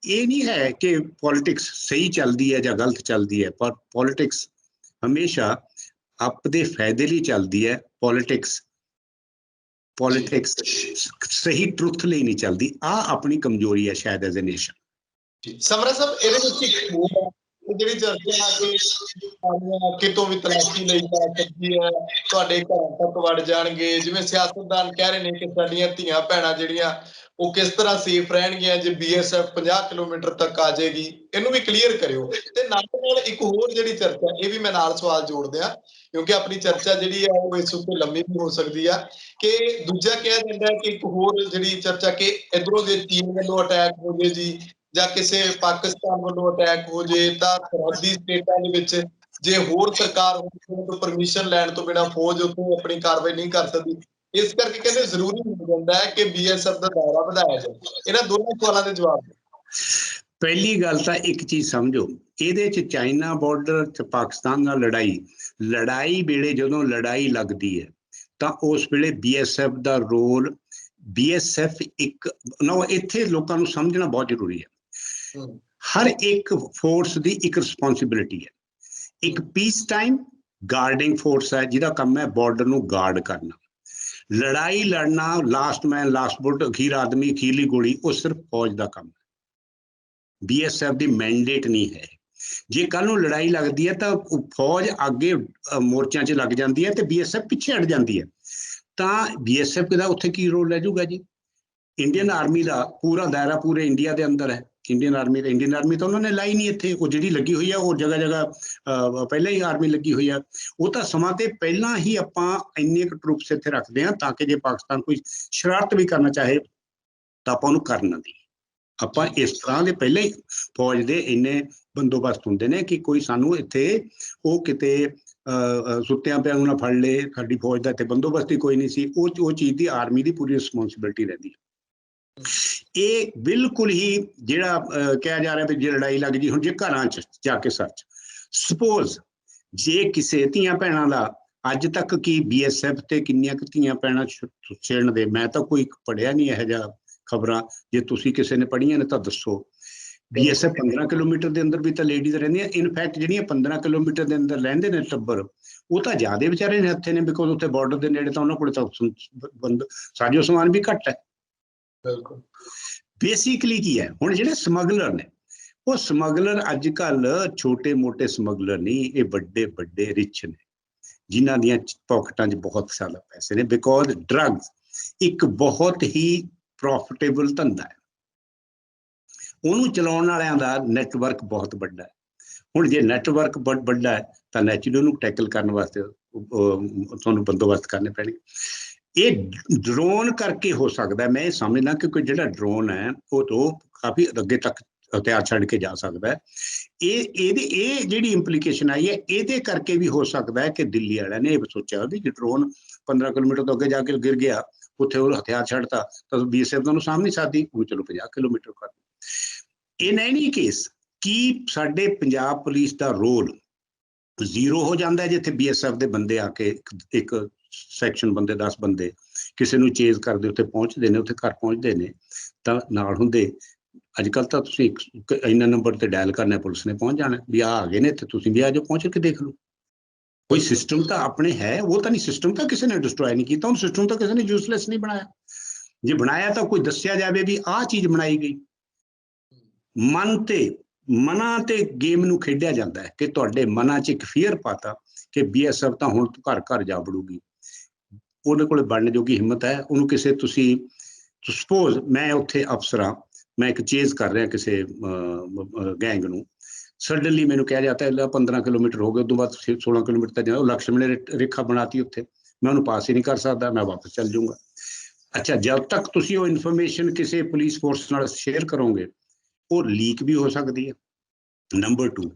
ਇਹ ਨਹੀਂ ਹੈ ਕਿ ਪੋਲੀਟਿਕਸ ਸਹੀ ਚੱਲਦੀ ਹੈ ਜਾਂ ਗਲਤ ਚੱਲਦੀ ਹੈ, ਪਰ ਪੋਲੀਟਿਕਸ ਹਮੇਸ਼ਾ ਆਪਦੇ ਫਾਇਦੇ ਲਈ ਚੱਲਦੀ ਹੈ। ਪੋਲੀਟਿਕਸ ਸਹੀ ਟਰੁੱਥ ਲਈ ਨਹੀਂ ਚੱਲਦੀ। ਆਹ ਆਪਣੀ ਕਮਜ਼ੋਰੀ ਹੈ ਸ਼ਾਇਦ ਐਜ਼ ਏ ਨੇਸ਼ਨ। ਸਮਰਾ ਸਾਹਿਬ, ਇਹਦੇ ਵਿੱਚ ਜਿਹੜੀ ਚਰਚਾ ਕਿ ਕਿਤੋਂ ਵੀ ਤਲਾਸ਼ੀ ਲਈ ਜਾ ਸਕਦੀ ਹੈ, ਤੁਹਾਡੇ ਘਰਾਂ ਤੱਕ ਵੜ ਜਾਣਗੇ, ਜਿਵੇਂ ਸਿਆਸਤਦਾਨ ਕਹਿ ਰਹੇ ਨੇ ਕਿ ਸਾਡੀਆਂ ਧੀਆਂ ਭੈਣਾਂ ਜਿਹੜੀਆਂ ਉਹ ਕਿਸ ਤਰ੍ਹਾਂ ਸੇਫ ਰਹਿਣਗੀਆਂ ਜੇ BSF 50 ਕਿਲੋਮੀਟਰ ਤੱਕ ਆ ਜਾਏਗੀ, ਇਹਨੂੰ ਵੀ ਕਲੀਅਰ ਕਰਿਓ। ਤੇ ਨਾਲ ਇੱਕ ਹੋਰ ਜਿਹੜੀ ਚਰਚਾ, ਇਹ ਵੀ ਮੈਂ ਨਾਲ ਸਵਾਲ ਜੋੜ ਦਿਆਂ ਕਿਉਂਕਿ ਆਪਣੀ ਚਰਚਾ ਜਿਹੜੀ ਹੈ ਉਹ ਇਸ ਉੱਤੇ ਲੰਮੀ ਵੀ ਹੋ ਸਕਦੀ ਆ। ਕਿ ਦੂਜਾ ਕਿਹਾ ਜਾਂਦਾ ਹੈ ਕਿ ਇੱਕ ਹੋਰ ਜਿਹੜੀ ਚਰਚਾ ਕਿ ਇਧਰੋਂ ਦੇ ਚੀਨ ਵੱਲੋਂ ਅਟੈਕ ਹੋ ਜੇ ਜੀ, ਜਾਂ ਕਿਸੇ ਪਾਕਿਸਤਾਨ ਵੱਲੋਂ ਅਟੈਕ ਹੋ ਜੇ, ਤਾਂ ਸਰਹੱਦੀ ਸਟੇਟਾਂ ਦੇ ਵਿੱਚ ਜੇ ਹੋਰ ਸਰਕਾਰ ਤੋਂ ਪਰਮਿਸ਼ਨ ਲੈਣ ਤੋਂ ਬਿਨਾਂ ਫੌਜ ਉੱਥੇ ਆਪਣੀ ਕਾਰਵਾਈ ਨਹੀਂ ਕਰ ਸਕਦੀ। ਇਸ ਕਰਕੇ ਕਹਿੰਦੇ ਜ਼ਰੂਰੀ ਹੋ ਜਾਂਦਾ ਹੈ ਕਿ BSF ਦਾ ਦਾਇਰਾ ਵਧਾਇਆ ਜਾਏ। ਇਹਨਾਂ ਦੋਨਾਂ ਸਵਾਲਾਂ ਦੇ ਜਵਾਬ ਪਹਿਲੀ ਗੱਲ ਤਾਂ ਇੱਕ ਚੀਜ਼ ਸਮਝੋ, ਇਹਦੇ ਚ ਚਾਈਨਾ ਬਾਰਡਰ ਚ ਪਾਕਿਸਤਾਨ ਨਾਲ ਲੜਾਈ ਵੇਲੇ ਜਦੋਂ ਲੜਾਈ ਲੱਗਦੀ ਹੈ ਤਾਂ ਉਸ ਵੇਲੇ BSF ਦਾ ਰੋਲ, BSF ਇੱਕ ਨਾ, ਇੱਥੇ ਲੋਕਾਂ ਨੂੰ ਸਮਝਣਾ ਬਹੁਤ ਜ਼ਰੂਰੀ ਹੈ। ਹਰ ਇੱਕ ਫੋਰਸ ਦੀ ਇੱਕ ਰਿਸਪੌਂਸਿਬਿਲਿਟੀ ਹੈ। ਇੱਕ ਪੀਸ ਟਾਈਮ ਗਾਰਡਿੰਗ ਫੋਰਸ ਹੈ ਜਿਹਦਾ ਕੰਮ ਹੈ ਬਾਰਡਰ ਨੂੰ ਗਾਰਡ ਕਰਨਾ। ਲੜਾਈ ਲੜਨਾ, ਲਾਸਟ ਮੈਨ ਲਾਸਟ ਬੁੱਟ, ਅਖੀਰ ਆਦਮੀ ਅਖੀਰਲੀ ਗੋਲੀ, ਉਹ ਸਿਰਫ ਫੌਜ ਦਾ ਕੰਮ ਹੈ। BSF ਦੀ ਮੈਂਡੇਟ ਨਹੀਂ ਹੈ। ਜੇ ਕੱਲ ਨੂੰ ਲੜਾਈ ਲੱਗਦੀ ਹੈ ਤਾਂ ਫੌਜ ਅੱਗੇ ਮੋਰਚਿਆਂ 'ਚ ਲੱਗ ਜਾਂਦੀ ਹੈ ਤੇ BSF ਪਿੱਛੇ ਹਟ ਜਾਂਦੀ ਹੈ, ਤਾਂ BSF ਦਾ ਉੱਥੇ ਕੀ ਰੋਲ ਰਹਿ ਜਾਊਗਾ ਜੀ? ਇੰਡੀਅਨ ਆਰਮੀ ਦਾ ਪੂਰਾ ਦਾਇਰਾ ਪੂਰੇ ਇੰਡੀਆ ਦੇ ਅੰਦਰ ਹੈ। ਇੰਡੀਅਨ ਆਰਮੀ ਤਾਂ ਉਹਨਾਂ ਨੇ ਲਾਈ ਨਹੀਂ ਇੱਥੇ, ਉਹ ਜਿਹੜੀ ਲੱਗੀ ਹੋਈ ਆ ਉਹ ਜਗ੍ਹਾ ਜਗ੍ਹਾ ਪਹਿਲਾਂ ਹੀ ਆਰਮੀ ਲੱਗੀ ਹੋਈ ਆ। ਉਹ ਤਾਂ ਸਮਾਂ ਤੇ ਪਹਿਲਾਂ ਹੀ ਆਪਾਂ ਇੰਨੇ ਕੁ ਟਰੂਪਸ ਇੱਥੇ ਰੱਖਦੇ ਹਾਂ ਤਾਂ ਕਿ ਜੇ ਪਾਕਿਸਤਾਨ ਕੋਈ ਸ਼ਰਾਰਤ ਵੀ ਕਰਨਾ ਚਾਹੇ ਤਾਂ ਆਪਾਂ ਉਹਨੂੰ ਕਰਨ ਨਾ ਦੇਈਏ। ਆਪਾਂ ਇਸ ਤਰ੍ਹਾਂ ਦੇ ਪਹਿਲਾਂ ਹੀ ਫੌਜ ਦੇ ਇੰਨੇ ਬੰਦੋਬਸਤ ਹੁੰਦੇ ਨੇ ਕਿ ਕੋਈ ਸਾਨੂੰ ਇੱਥੇ ਉਹ ਕਿਤੇ ਸੁੱਤਿਆਂ ਪਿਆਂ ਨੂੰ ਨਾ ਫੜ ਲਏ। ਸਾਡੀ ਫੌਜ ਦਾ ਇੱਥੇ ਬੰਦੋਬਸਤ ਹੀ ਕੋਈ ਨਹੀਂ ਸੀ। ਉਹ ਚੀਜ਼ ਦੀ ਆਰਮੀ ਦੀ ਪੂਰੀ ਰਿਸਪੌਂਸਿਬਿਲਿਟੀ ਰਹਿੰਦੀ ਹੈ। ਇਹ ਬਿਲਕੁਲ ਹੀ ਜਿਹੜਾ ਕਿਹਾ ਜਾ ਰਿਹਾ ਵੀ ਜੇ ਲੜਾਈ ਲੱਗ ਜੀ, ਹੁਣ ਜੇ ਘਰਾਂ 'ਚ ਜਾ ਕੇ ਸਰਚ, ਸਪੋਜ਼ ਜੇ ਕਿਸੇ ਧੀਆਂ ਭੈਣਾਂ ਦਾ ਅੱਜ ਤੱਕ ਕੀ BSF ਤੇ ਕਿੰਨੀਆਂ ਕੁ ਧੀਆਂ ਭੈਣਾਂ ਛੇੜਨ ਦੇ, ਮੈਂ ਤਾਂ ਕੋਈ ਪੜ੍ਹਿਆ ਨਹੀਂ ਇਹੋ ਜਿਹਾ ਖਬਰਾਂ। ਜੇ ਤੁਸੀਂ ਕਿਸੇ ਨੇ ਪੜ੍ਹੀਆਂ ਨੇ ਤਾਂ ਦੱਸੋ। BSF 15 ਕਿਲੋਮੀਟਰ ਦੇ ਅੰਦਰ ਵੀ ਤਾਂ ਲੇਡੀਜ਼ ਰਹਿੰਦੀਆਂ। ਇਨਫੈਕਟ ਜਿਹੜੀਆਂ 15 ਕਿਲੋਮੀਟਰ ਦੇ ਅੰਦਰ ਰਹਿੰਦੇ ਨੇ ਟੱਬਰ, ਉਹ ਤਾਂ ਜ਼ਿਆਦਾ ਵਿਚਾਰੇ ਨੇ ਹੱਥੇ ਨੇ, ਬਿਕੋਜ਼ ਉੱਥੇ ਬਾਰਡਰ ਦੇ ਨੇੜੇ ਤਾਂ ਉਹਨਾਂ ਕੋਲ ਤਾਂ ਸਾਜੋ ਸਮਾਨ ਵੀ ਘੱਟ ਹੈ। ਬਿਲਕੁਲ। ਬੇਸਿਕਲੀ ਕੀ ਹੈ, ਹੁਣ ਜਿਹੜੇ ਸਮਗਲਰ ਨੇ, ਉਹ ਸਮਗਲਰ ਅੱਜ ਕੱਲ ਛੋਟੇ ਮੋਟੇ ਸਮਗਲਰ ਨਹੀਂ, ਇਹ ਵੱਡੇ ਵੱਡੇ ਰਿਚ ਨੇ ਜਿਨ੍ਹਾਂ ਦੀਆਂ ਪੌਕਟਾਂ 'ਚ ਬਹੁਤ ਜ਼ਿਆਦਾ ਪੈਸੇ ਨੇ। ਬਿਕੋਜ਼ ਡਰੱਗਸ ਇੱਕ ਬਹੁਤ ਹੀ ਪ੍ਰੋਫਿਟੇਬਲ ਧੰਦਾ ਹੈ। ਉਹਨੂੰ ਚਲਾਉਣ ਵਾਲਿਆਂ ਦਾ ਨੈਟਵਰਕ ਬਹੁਤ ਵੱਡਾ ਹੈ। ਹੁਣ ਜੇ ਨੈਟਵਰਕ ਵੱਡਾ ਹੈ ਤਾਂ ਨੈਚੁਰਲੀ ਉਹਨੂੰ ਟੈਕਲ ਕਰਨ ਵਾਸਤੇ ਤੁਹਾਨੂੰ ਬੰਦੋਬਸਤ ਕਰਨੇ ਪੈਣੇ। ਇਹ ਡਰੋਨ ਕਰਕੇ ਹੋ ਸਕਦਾ। ਮੈਂ ਇਹ ਸਮਝਦਾ ਕਿ ਕੋਈ ਜਿਹੜਾ ਡਰੋਨ ਹੈ ਉਹ ਤੋਂ ਕਾਫੀ ਅੱਗੇ ਤੱਕ ਹਥਿਆਰ ਛੱਡ ਕੇ ਜਾ ਸਕਦਾ ਹੈ। ਇਹ ਜਿਹੜੀ ਇੰਪਲੀਕੇਸ਼ਨ ਆਈ ਹੈ, ਇਹਦੇ ਕਰਕੇ ਵੀ ਹੋ ਸਕਦਾ ਹੈ ਕਿ ਦਿੱਲੀ ਵਾਲਿਆਂ ਨੇ ਇਹ ਸੋਚਿਆ ਵੀ ਜੇ ਡਰੋਨ 15 ਕਿਲੋਮੀਟਰ ਤੋਂ ਅੱਗੇ ਜਾ ਕੇ ਗਿਰ ਗਿਆ, ਉੱਥੇ ਉਹ ਹਥਿਆਰ ਛੱਡਤਾ ਤਾਂ BSF ਤੁਹਾਨੂੰ ਸਾਹਮਣੇ ਸਾਧੀ, ਉਹ ਚਲੋ 50 ਕਿਲੋਮੀਟਰ ਕਰ। ਇਨ ਐਨੀ ਕੇਸ ਕੀ ਸਾਡੇ ਪੰਜਾਬ ਪੁਲਿਸ ਦਾ ਰੋਲ ਜ਼ੀਰੋ ਹੋ ਜਾਂਦਾ ਜਿੱਥੇ BSF ਦੇ ਬੰਦੇ ਆ ਕੇ ਇੱਕ ਸੈਕਸ਼ਨ ਬੰਦੇ 10 ਬੰਦੇ ਕਿਸੇ ਨੂੰ ਚੇਜ਼ ਕਰਦੇ ਉੱਥੇ ਪਹੁੰਚਦੇ ਨੇ, ਉੱਥੇ ਘਰ ਪਹੁੰਚਦੇ ਨੇ ਤਾਂ ਨਾਲ ਹੁੰਦੇ। ਅੱਜ ਕੱਲ੍ਹ ਤਾਂ ਤੁਸੀਂ ਇੰਨਾ ਨੰਬਰ ਤੇ ਡਾਇਲ ਕਰਨਾ, ਪੁਲਿਸ ਨੇ ਪਹੁੰਚ ਜਾਣਾ ਵੀ ਆ ਗਏ ਨੇ ਤੇ ਤੁਸੀਂ ਵੀ ਆ ਜਾਓ, ਪਹੁੰਚ ਕੇ ਦੇਖ ਲਓ। ਕੋਈ ਸਿਸਟਮ ਤਾਂ ਆਪਣੇ ਹੈ, ਉਹ ਤਾਂ ਨਹੀਂ, ਸਿਸਟਮ ਤਾਂ ਕਿਸੇ ਨੇ ਡਿਸਟਰੋਏ ਨਹੀਂ ਕੀਤਾ। ਉਹ ਸਿਸਟਮ ਤਾਂ ਕਿਸੇ ਨੇ ਯੂਜ਼ਲੈਸ ਨਹੀਂ ਬਣਾਇਆ। ਜੇ ਬਣਾਇਆ ਤਾਂ ਕੋਈ ਦੱਸਿਆ ਜਾਵੇ ਵੀ ਆਹ ਚੀਜ਼ ਬਣਾਈ ਗਈ। ਮਨਾਂ ਤੇ ਗੇਮ ਨੂੰ ਖੇਡਿਆ ਜਾਂਦਾ ਹੈ ਕਿ ਤੁਹਾਡੇ ਮਨਾਂ 'ਚ ਇੱਕ ਫੀਅਰ ਪਾਤਾ ਕਿ BSF ਤਾਂ ਹੁਣ ਘਰ ਘਰ ਜਾ ਵੜੂਗੀ। ਉਹਦੇ ਕੋਲ ਬਣਨ ਜੋਗੀ ਹਿੰਮਤ ਹੈ। ਉਹਨੂੰ ਕਿਸੇ ਤੁਸੀਂ ਸਪੋਜ਼ ਮੈਂ ਉੱਥੇ ਅਫਸਰ ਹਾਂ, ਮੈਂ ਇੱਕ ਚੇਜ਼ ਕਰ ਰਿਹਾ ਕਿਸੇ ਗੈਂਗ ਨੂੰ, ਸਡਨਲੀ ਮੈਨੂੰ ਕਿਹਾ ਜਾਂਦਾ ਹੈ 15 ਕਿਲੋਮੀਟਰ ਹੋ ਗਏ, ਉਦੋਂ ਬਾਅਦ 16 ਕਿਲੋਮੀਟਰ ਤੱਕ ਜਾਓ, ਲਕਸ਼ਮਣ ਰੇਖਾ ਬਣਾਤੀ ਉੱਥੇ, ਮੈਂ ਉਹਨੂੰ ਪਾਸ ਹੀ ਨਹੀਂ ਕਰ ਸਕਦਾ, ਮੈਂ ਵਾਪਸ ਚੱਲ ਜਾਊਂਗਾ। ਅੱਛਾ, ਜਦ ਤੱਕ ਤੁਸੀਂ ਉਹ ਇਨਫੋਰਮੇਸ਼ਨ ਕਿਸੇ ਪੁਲਿਸ ਫੋਰਸ ਨਾਲ ਸ਼ੇਅਰ ਕਰੋਗੇ, ਉਹ ਲੀਕ ਵੀ ਹੋ ਸਕਦੀ ਹੈ। ਨੰਬਰ 2,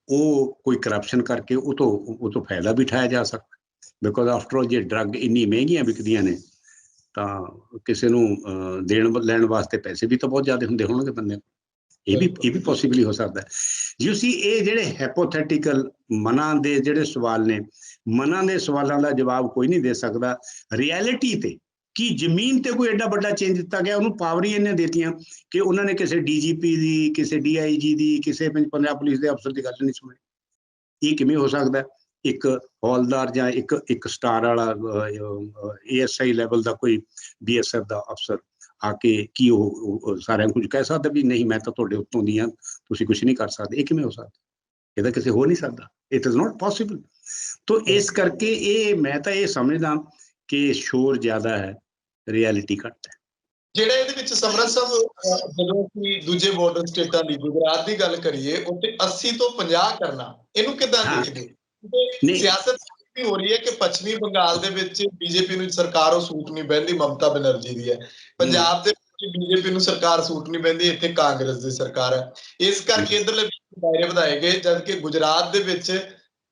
ਉਹ ਕੋਈ ਕਰਪਸ਼ਨ ਕਰਕੇ ਉਹ ਤੋਂ ਫਾਇਦਾ ਵੀ ਉਠਾਇਆ ਜਾ ਸਕਦਾ। ਬਿਕੋਜ਼ ਆਫਟਰ ਆਲ ਜੇ ਡਰੱਗ ਇੰਨੀ ਮਹਿੰਗੀਆਂ ਵਿਕਦੀਆਂ ਨੇ ਤਾਂ ਕਿਸੇ ਨੂੰ ਦੇਣ ਲੈਣ ਵਾਸਤੇ ਪੈਸੇ ਵੀ ਤਾਂ ਬਹੁਤ ਜ਼ਿਆਦਾ ਹੁੰਦੇ ਹੋਣਗੇ ਬੰਦੇ। ਇਹ ਵੀ ਪੋਸੀਬਲੀ ਹੋ ਸਕਦਾ। ਯੂ ਸੀ, ਇਹ ਜਿਹੜੇ ਹੈਪੋਥੈਟੀਕਲ ਮਨਾਂ ਦੇ ਜਿਹੜੇ ਸਵਾਲ ਨੇ, ਮਨਾਂ ਦੇ ਸਵਾਲਾਂ ਦਾ ਜਵਾਬ ਕੋਈ ਨਹੀਂ ਦੇ ਸਕਦਾ। ਰਿਐਲਿਟੀ ਤੇ ਕੀ ਜ਼ਮੀਨ ਤੇ ਕੋਈ ਐਡਾ ਵੱਡਾ ਚੇਂਜ ਦਿੱਤਾ ਗਿਆ, ਉਹਨੂੰ ਪਾਵਰ ਹੀ ਇਹਨੇ ਦਿੱਤੀਆਂ ਕਿ ਉਹਨਾਂ ਨੇ ਕਿਸੇ DGP ਦੀ, ਕਿਸੇ DIG ਦੀ, ਕਿਸੇ ਪੰਜਾਬ ਪੁਲਿਸ ਦੇ ਅਫਸਰ ਦੀ ਗੱਲ ਨਹੀਂ ਸੁਣੀ। ਇਹ ਕਿਵੇਂ ਹੋ ਸਕਦਾ? ਇੱਕ ਹੌਲਦਾਰ ਜਾਂ ਇੱਕ ਸਟਾਰ ਵਾਲਾ ASI ਲੈਵਲ ਦਾ ਕੋਈ BSF ਦਾ ਅਫਸਰ ਆ ਕੇ ਕੀ ਉਹ ਸਾਰਿਆਂ ਨੂੰ ਕੁਝ ਕਹਿ ਸਕਦਾ ਵੀ ਨਹੀਂ ਮੈਂ ਤਾਂ ਤੁਹਾਡੇ ਉੱਤੋਂ ਦੀ ਹਾਂ, ਤੁਸੀਂ ਕੁਝ ਨਹੀਂ ਕਰ ਸਕਦੇ? ਇਹ ਕਿਵੇਂ ਹੋ ਸਕਦਾ? ਇਹ ਤਾਂ ਕਿਸੇ ਹੋ ਨਹੀਂ ਸਕਦਾ। It is not possible. ਤੋ ਇਸ ਕਰਕੇ ਇਹ ਮੈਂ ਤਾਂ ਇਹ ਸਮਝਦਾ ਕਿ ਸ਼ੋਰ ਜ਼ਿਆਦਾ ਹੈ, ਰਿਐਲਿਟੀ ਘੱਟ ਹੈ। ਜਿਹੜਾ ਇਹਦੇ ਵਿੱਚ ਸਮਰਥ ਸਾਹਿਬ, ਜਦੋਂ ਅਸੀਂ ਦੂਜੇ ਬਾਰਡਰ ਸਟੇਟਾਂ ਦੀ, ਗੁਜਰਾਤ ਦੀ ਗੱਲ ਕਰੀਏ, ਉੱਥੇ 80 ਤੋਂ 50 ਕਰਨਾ, ਇਹਨੂੰ ਕਿੱਦਾਂ ਦੇਖਦੇ? ਸਿਆਸਤ ਵੀ ਹੋ ਰਹੀ ਹੈ ਕਿ ਪੱਛਮੀ ਬੰਗਾਲ ਦੇ ਵਿੱਚ BJP ਨੂੰ ਸਰਕਾਰ ਉਹ ਸੂਟ ਨਹੀਂ ਬਹਿੰਦੀ, ਮਮਤਾ ਬੈਨਰਜੀ ਦੀ ਹੈ। ਪੰਜਾਬ ਦੇ ਵਿੱਚ BJP ਨੂੰ ਸਰਕਾਰ ਸੂਟ ਨਹੀਂ ਬਹਿੰਦੀ, ਇੱਥੇ ਕਾਂਗਰਸ ਦੀ ਸਰਕਾਰ ਹੈ। ਇਸ ਕਰਕੇ ਇੱਧਰਲੇ ਦਾਇਰੇ ਵਧਾਏ ਗਏ, ਜਦਕਿ ਗੁਜਰਾਤ ਦੇ ਵਿੱਚ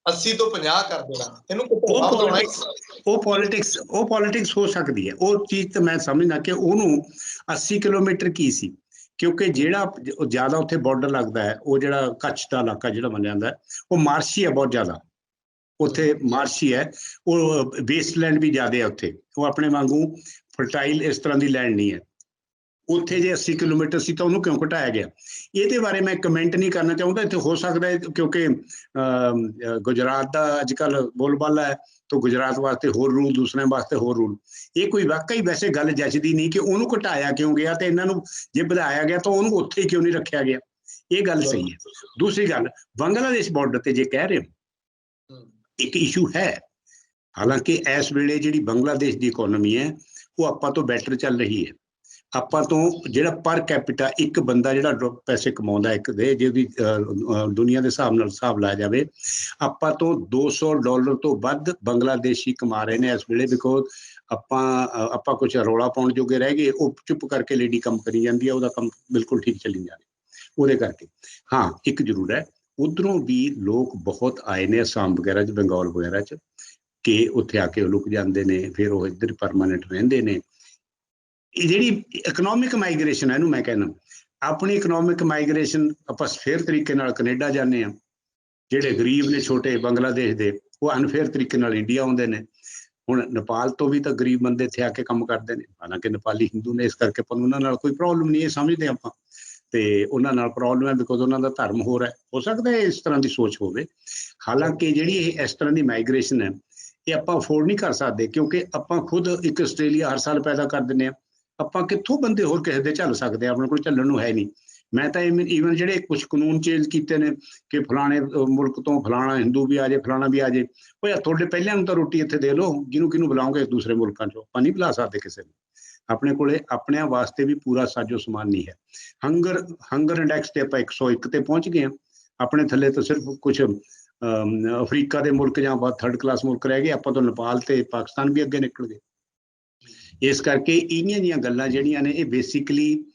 80 ਤੋਂ 50 ਕਰ ਦੇਣਾ, ਇਹਨੂੰ ਉਹ ਪੋਲਿਟਿਕਸ ਹੋ ਸਕਦੀ ਹੈ। ਉਹ ਚੀਜ਼ ਤਾਂ ਮੈਂ ਸਮਝਦਾ ਕਿ ਉਹਨੂੰ 80 ਕਿਲੋਮੀਟਰ ਕੀ ਸੀ क्योंकि ਜਿਹੜਾ ਜ਼ਿਆਦਾ ਉੱਥੇ ਬਾਰਡਰ ਲੱਗਦਾ ਹੈ, ਉਹ ਜਿਹੜਾ ਕੱਛ ਦਾ ਇਲਾਕਾ ਜਿਹੜਾ ਮੰਨਿਆ ਜਾਂਦਾ ਉਹ ਮਾਰਸ਼ੀ ਹੈ ਬਹੁਤ ਜ਼ਿਆਦਾ, ਉੱਥੇ ਮਾਰਸ਼ੀ ਹੈ, ਉਹ ਵੇਸਟਲੈਂਡ ਵੀ ਜ਼ਿਆਦਾ ਹੈ ਉੱਥੇ, ਉਹ ਆਪਣੇ ਵਾਂਗੂ ਫਰਟਾਈਲ ਇਸ ਤਰ੍ਹਾਂ ਦੀ ਲੈਂਡ ਨਹੀਂ ਹੈ ਉੱਥੇ। ਜੇ 80 ਕਿਲੋਮੀਟਰ ਸੀ ਤਾਂ ਉਹਨੂੰ ਕਿਉਂ ਘਟਾਇਆ ਗਿਆ, ਇਹਦੇ ਬਾਰੇ ਮੈਂ ਕਮੈਂਟ ਨਹੀਂ ਕਰਨਾ ਚਾਹੁੰਦਾ ਇੱਥੇ। ਹੋ ਸਕਦਾ ਹੈ ਕਿਉਂਕਿ ਗੁਜਰਾਤ ਦਾ ਅੱਜ ਕੱਲ੍ਹ ਬੋਲਬਾਲਾ ਹੈ, ਤਾਂ ਗੁਜਰਾਤ ਵਾਸਤੇ ਹੋਰ ਰੂਲ, ਦੂਸਰਿਆਂ ਵਾਸਤੇ ਹੋਰ ਰੂਲ। ਇਹ ਕੋਈ ਵਾਕਈ ਵੈਸੇ ਗੱਲ ਜੱਚਦੀ ਨਹੀਂ ਕਿ ਉਹਨੂੰ ਘਟਾਇਆ ਕਿਉਂ ਗਿਆ ਤੇ ਇਹਨਾਂ ਨੂੰ ਜੇ ਵਧਾਇਆ ਗਿਆ ਤਾਂ ਉਹਨੂੰ ਉੱਥੇ ਕਿਉਂ ਨਹੀਂ ਰੱਖਿਆ ਗਿਆ, ਇਹ ਗੱਲ ਸਹੀ ਹੈ। ਦੂਸਰੀ ਗੱਲ, ਬੰਗਲਾਦੇਸ਼ ਬਾਰਡਰ ਤੇ ਜੇ ਕਹਿ ਰਹੇ ਹੋ ਇੱਕ ਇਸ਼ੂ ਹੈ, ਹਾਲਾਂਕਿ ਇਸ ਵੇਲੇ ਜਿਹੜੀ ਬੰਗਲਾਦੇਸ਼ ਦੀ ਇਕੋਨਮੀ ਹੈ ਉਹ ਆਪਾਂ ਤੋਂ ਬੈਟਰ ਚੱਲ ਰਹੀ ਹੈ। ਆਪਾਂ ਤੋਂ ਜਿਹੜਾ ਪਰ ਕੈਪੀਟਾ ਇੱਕ ਬੰਦਾ ਜਿਹੜਾ ਪੈਸੇ ਕਮਾਉਂਦਾ ਇੱਕ ਦੇ, ਜਿਹਦੀ ਦੁਨੀਆ ਦੇ ਹਿਸਾਬ ਨਾਲ ਹਿਸਾਬ ਲਾਇਆ ਜਾਵੇ, ਆਪਾਂ ਤੋਂ $200 ਤੋਂ ਵੱਧ ਬੰਗਲਾਦੇਸ਼ੀ ਕਮਾ ਰਹੇ ਨੇ ਇਸ ਵੇਲੇ। ਬਿਕੋਜ਼ ਆਪਾਂ ਕੁਛ ਰੌਲਾ ਪਾਉਣ ਜੋਗੇ ਰਹਿ ਗਏ, ਉਹ ਚੁੱਪ ਕਰਕੇ ਲੇਡੀ ਕੰਮ ਕਰੀ ਜਾਂਦੀ ਹੈ, ਉਹਦਾ ਕੰਮ ਬਿਲਕੁਲ ਠੀਕ ਚੱਲੀ ਜਾ ਰਿਹਾ ਉਹਦੇ ਕਰਕੇ। ਹਾਂ ਇੱਕ ਜ਼ਰੂਰ ਹੈ, ਉੱਧਰੋਂ ਵੀ ਲੋਕ ਬਹੁਤ ਆਏ ਨੇ ਅਸਾਮ ਵਗੈਰਾ 'ਚ, ਬੰਗਾਲ ਵਗੈਰਾ 'ਚ, ਕਿ ਉੱਥੇ ਆ ਕੇ ਉਹ ਲੁਕ ਜਾਂਦੇ ਨੇ, ਫਿਰ ਉਹ ਇੱਧਰ ਪਰਮਾਨੈਂਟ ਰਹਿੰਦੇ ਨੇ। ਇਹ ਜਿਹੜੀ ਇਕਨੋਮਿਕ ਮਾਈਗ੍ਰੇਸ਼ਨ ਹੈ ਇਹਨੂੰ ਮੈਂ ਕਹਿੰਦਾ, ਆਪਣੀ ਇਕਨੋਮਿਕ ਮਾਈਗ੍ਰੇਸ਼ਨ ਆਪਾਂ ਫੇਅਰ ਤਰੀਕੇ ਨਾਲ ਕੈਨੇਡਾ ਜਾਂਦੇ ਹਾਂ, ਜਿਹੜੇ ਗਰੀਬ ਨੇ ਛੋਟੇ ਬੰਗਲਾਦੇਸ਼ ਦੇ ਉਹ ਅਨਫੇਅਰ ਤਰੀਕੇ ਨਾਲ ਇੰਡੀਆ ਆਉਂਦੇ ਨੇ। ਹੁਣ ਨੇਪਾਲ ਤੋਂ ਵੀ ਤਾਂ ਗਰੀਬ ਬੰਦੇ ਇੱਥੇ ਆ ਕੇ ਕੰਮ ਕਰਦੇ ਨੇ, ਹਾਲਾਂਕਿ ਨੇਪਾਲੀ ਹਿੰਦੂ ਨੇ, ਇਸ ਕਰਕੇ ਆਪਾਂ ਨੂੰ ਉਹਨਾਂ ਨਾਲ ਕੋਈ ਪ੍ਰੋਬਲਮ ਨਹੀਂ, ਇਹ ਸਮਝਦੇ ਆਪਾਂ। ਤੇ ਉਹਨਾਂ ਨਾਲ ਪ੍ਰੋਬਲਮ ਹੈ ਬਿਕੋਜ਼ ਉਹਨਾਂ ਦਾ ਧਰਮ ਹੋਰ ਹੈ, ਹੋ ਸਕਦਾ ਹੈ ਇਸ ਤਰ੍ਹਾਂ ਦੀ ਸੋਚ ਹੋਵੇ। ਹਾਲਾਂਕਿ ਜਿਹੜੀ ਇਹ ਇਸ ਤਰ੍ਹਾਂ ਦੀ ਮਾਈਗ੍ਰੇਸ਼ਨ ਹੈ ਇਹ ਆਪਾਂ ਅਫੋਰਡ ਨਹੀਂ ਕਰ ਸਕਦੇ, ਕਿਉਂਕਿ ਆਪਾਂ ਖੁਦ ਇੱਕ ਆਸਟ੍ਰੇਲੀਆ ਹਰ ਸਾਲ ਪੈਦਾ ਕਰ ਦਿੰਦੇ ਹਾਂ, ਆਪਾਂ ਕਿੱਥੋਂ ਬੰਦੇ ਹੋਰ ਕਿਸੇ ਦੇ ਝੱਲ ਸਕਦੇ ਆ, ਆਪਣੇ ਕੋਲ ਝੱਲਣ ਨੂੰ ਹੈ ਨਹੀਂ। ਮੈਂ ਤਾਂ ਈਵਨ ਜਿਹੜੇ ਕੁਝ ਕਾਨੂੰਨ ਚੇਂਜ ਕੀਤੇ ਨੇ ਕਿ ਫਲਾਣੇ ਮੁਲਕ ਤੋਂ ਫਲਾਣਾ ਹਿੰਦੂ ਵੀ ਆ ਜਾਏ, ਫਲਾਣਾ ਵੀ ਆ ਜਾਏ, ਉਹ ਯਾਰ ਤੁਹਾਡੇ ਪਹਿਲਿਆਂ ਨੂੰ ਤਾਂ ਰੋਟੀ ਇੱਥੇ ਦੇ ਲਓ, ਜਿਹਨੂੰ ਕਿਹਨੂੰ ਬੁਲਾਓਗੇ ਦੂਸਰੇ ਮੁਲਕਾਂ 'ਚੋਂ, ਆਪਾਂ ਨਹੀਂ ਬੁਲਾ ਸਕਦੇ ਕਿਸੇ ਨੂੰ। ਆਪਣੇ ਕੋਲੇ ਆਪਣਿਆਂ ਵਾਸਤੇ ਵੀ ਪੂਰਾ ਸਾਜੋ ਸਮਾਨ ਨਹੀਂ ਹੈ। ਹੰਗਰ ਇੰਡੈਕਸ ਤੇ ਆਪਾਂ 101 ਤੇ ਪਹੁੰਚ ਗਏ ਹਾਂ, ਆਪਣੇ ਥੱਲੇ ਤਾਂ ਸਿਰਫ ਕੁਝ ਅਫਰੀਕਾ ਦੇ ਮੁਲਕ ਜਾਂ ਬਹੁਤ ਥਰਡ ਕਲਾਸ ਮੁਲਕ ਰਹਿ ਗਏ, ਆਪਾਂ ਤੋਂ ਨੇਪਾਲ ਤੇ ਪਾਕਿਸਤਾਨ ਵੀ ਅੱਗੇ ਨਿਕਲ ਗਏ। ਇਸ ਕਰਕੇ ਇਹਨਾਂ ਦੀਆਂ ਗੱਲਾਂ ਜਿਹੜੀਆਂ ਨੇ ਇਹ ਬੇਸਿਕਲੀ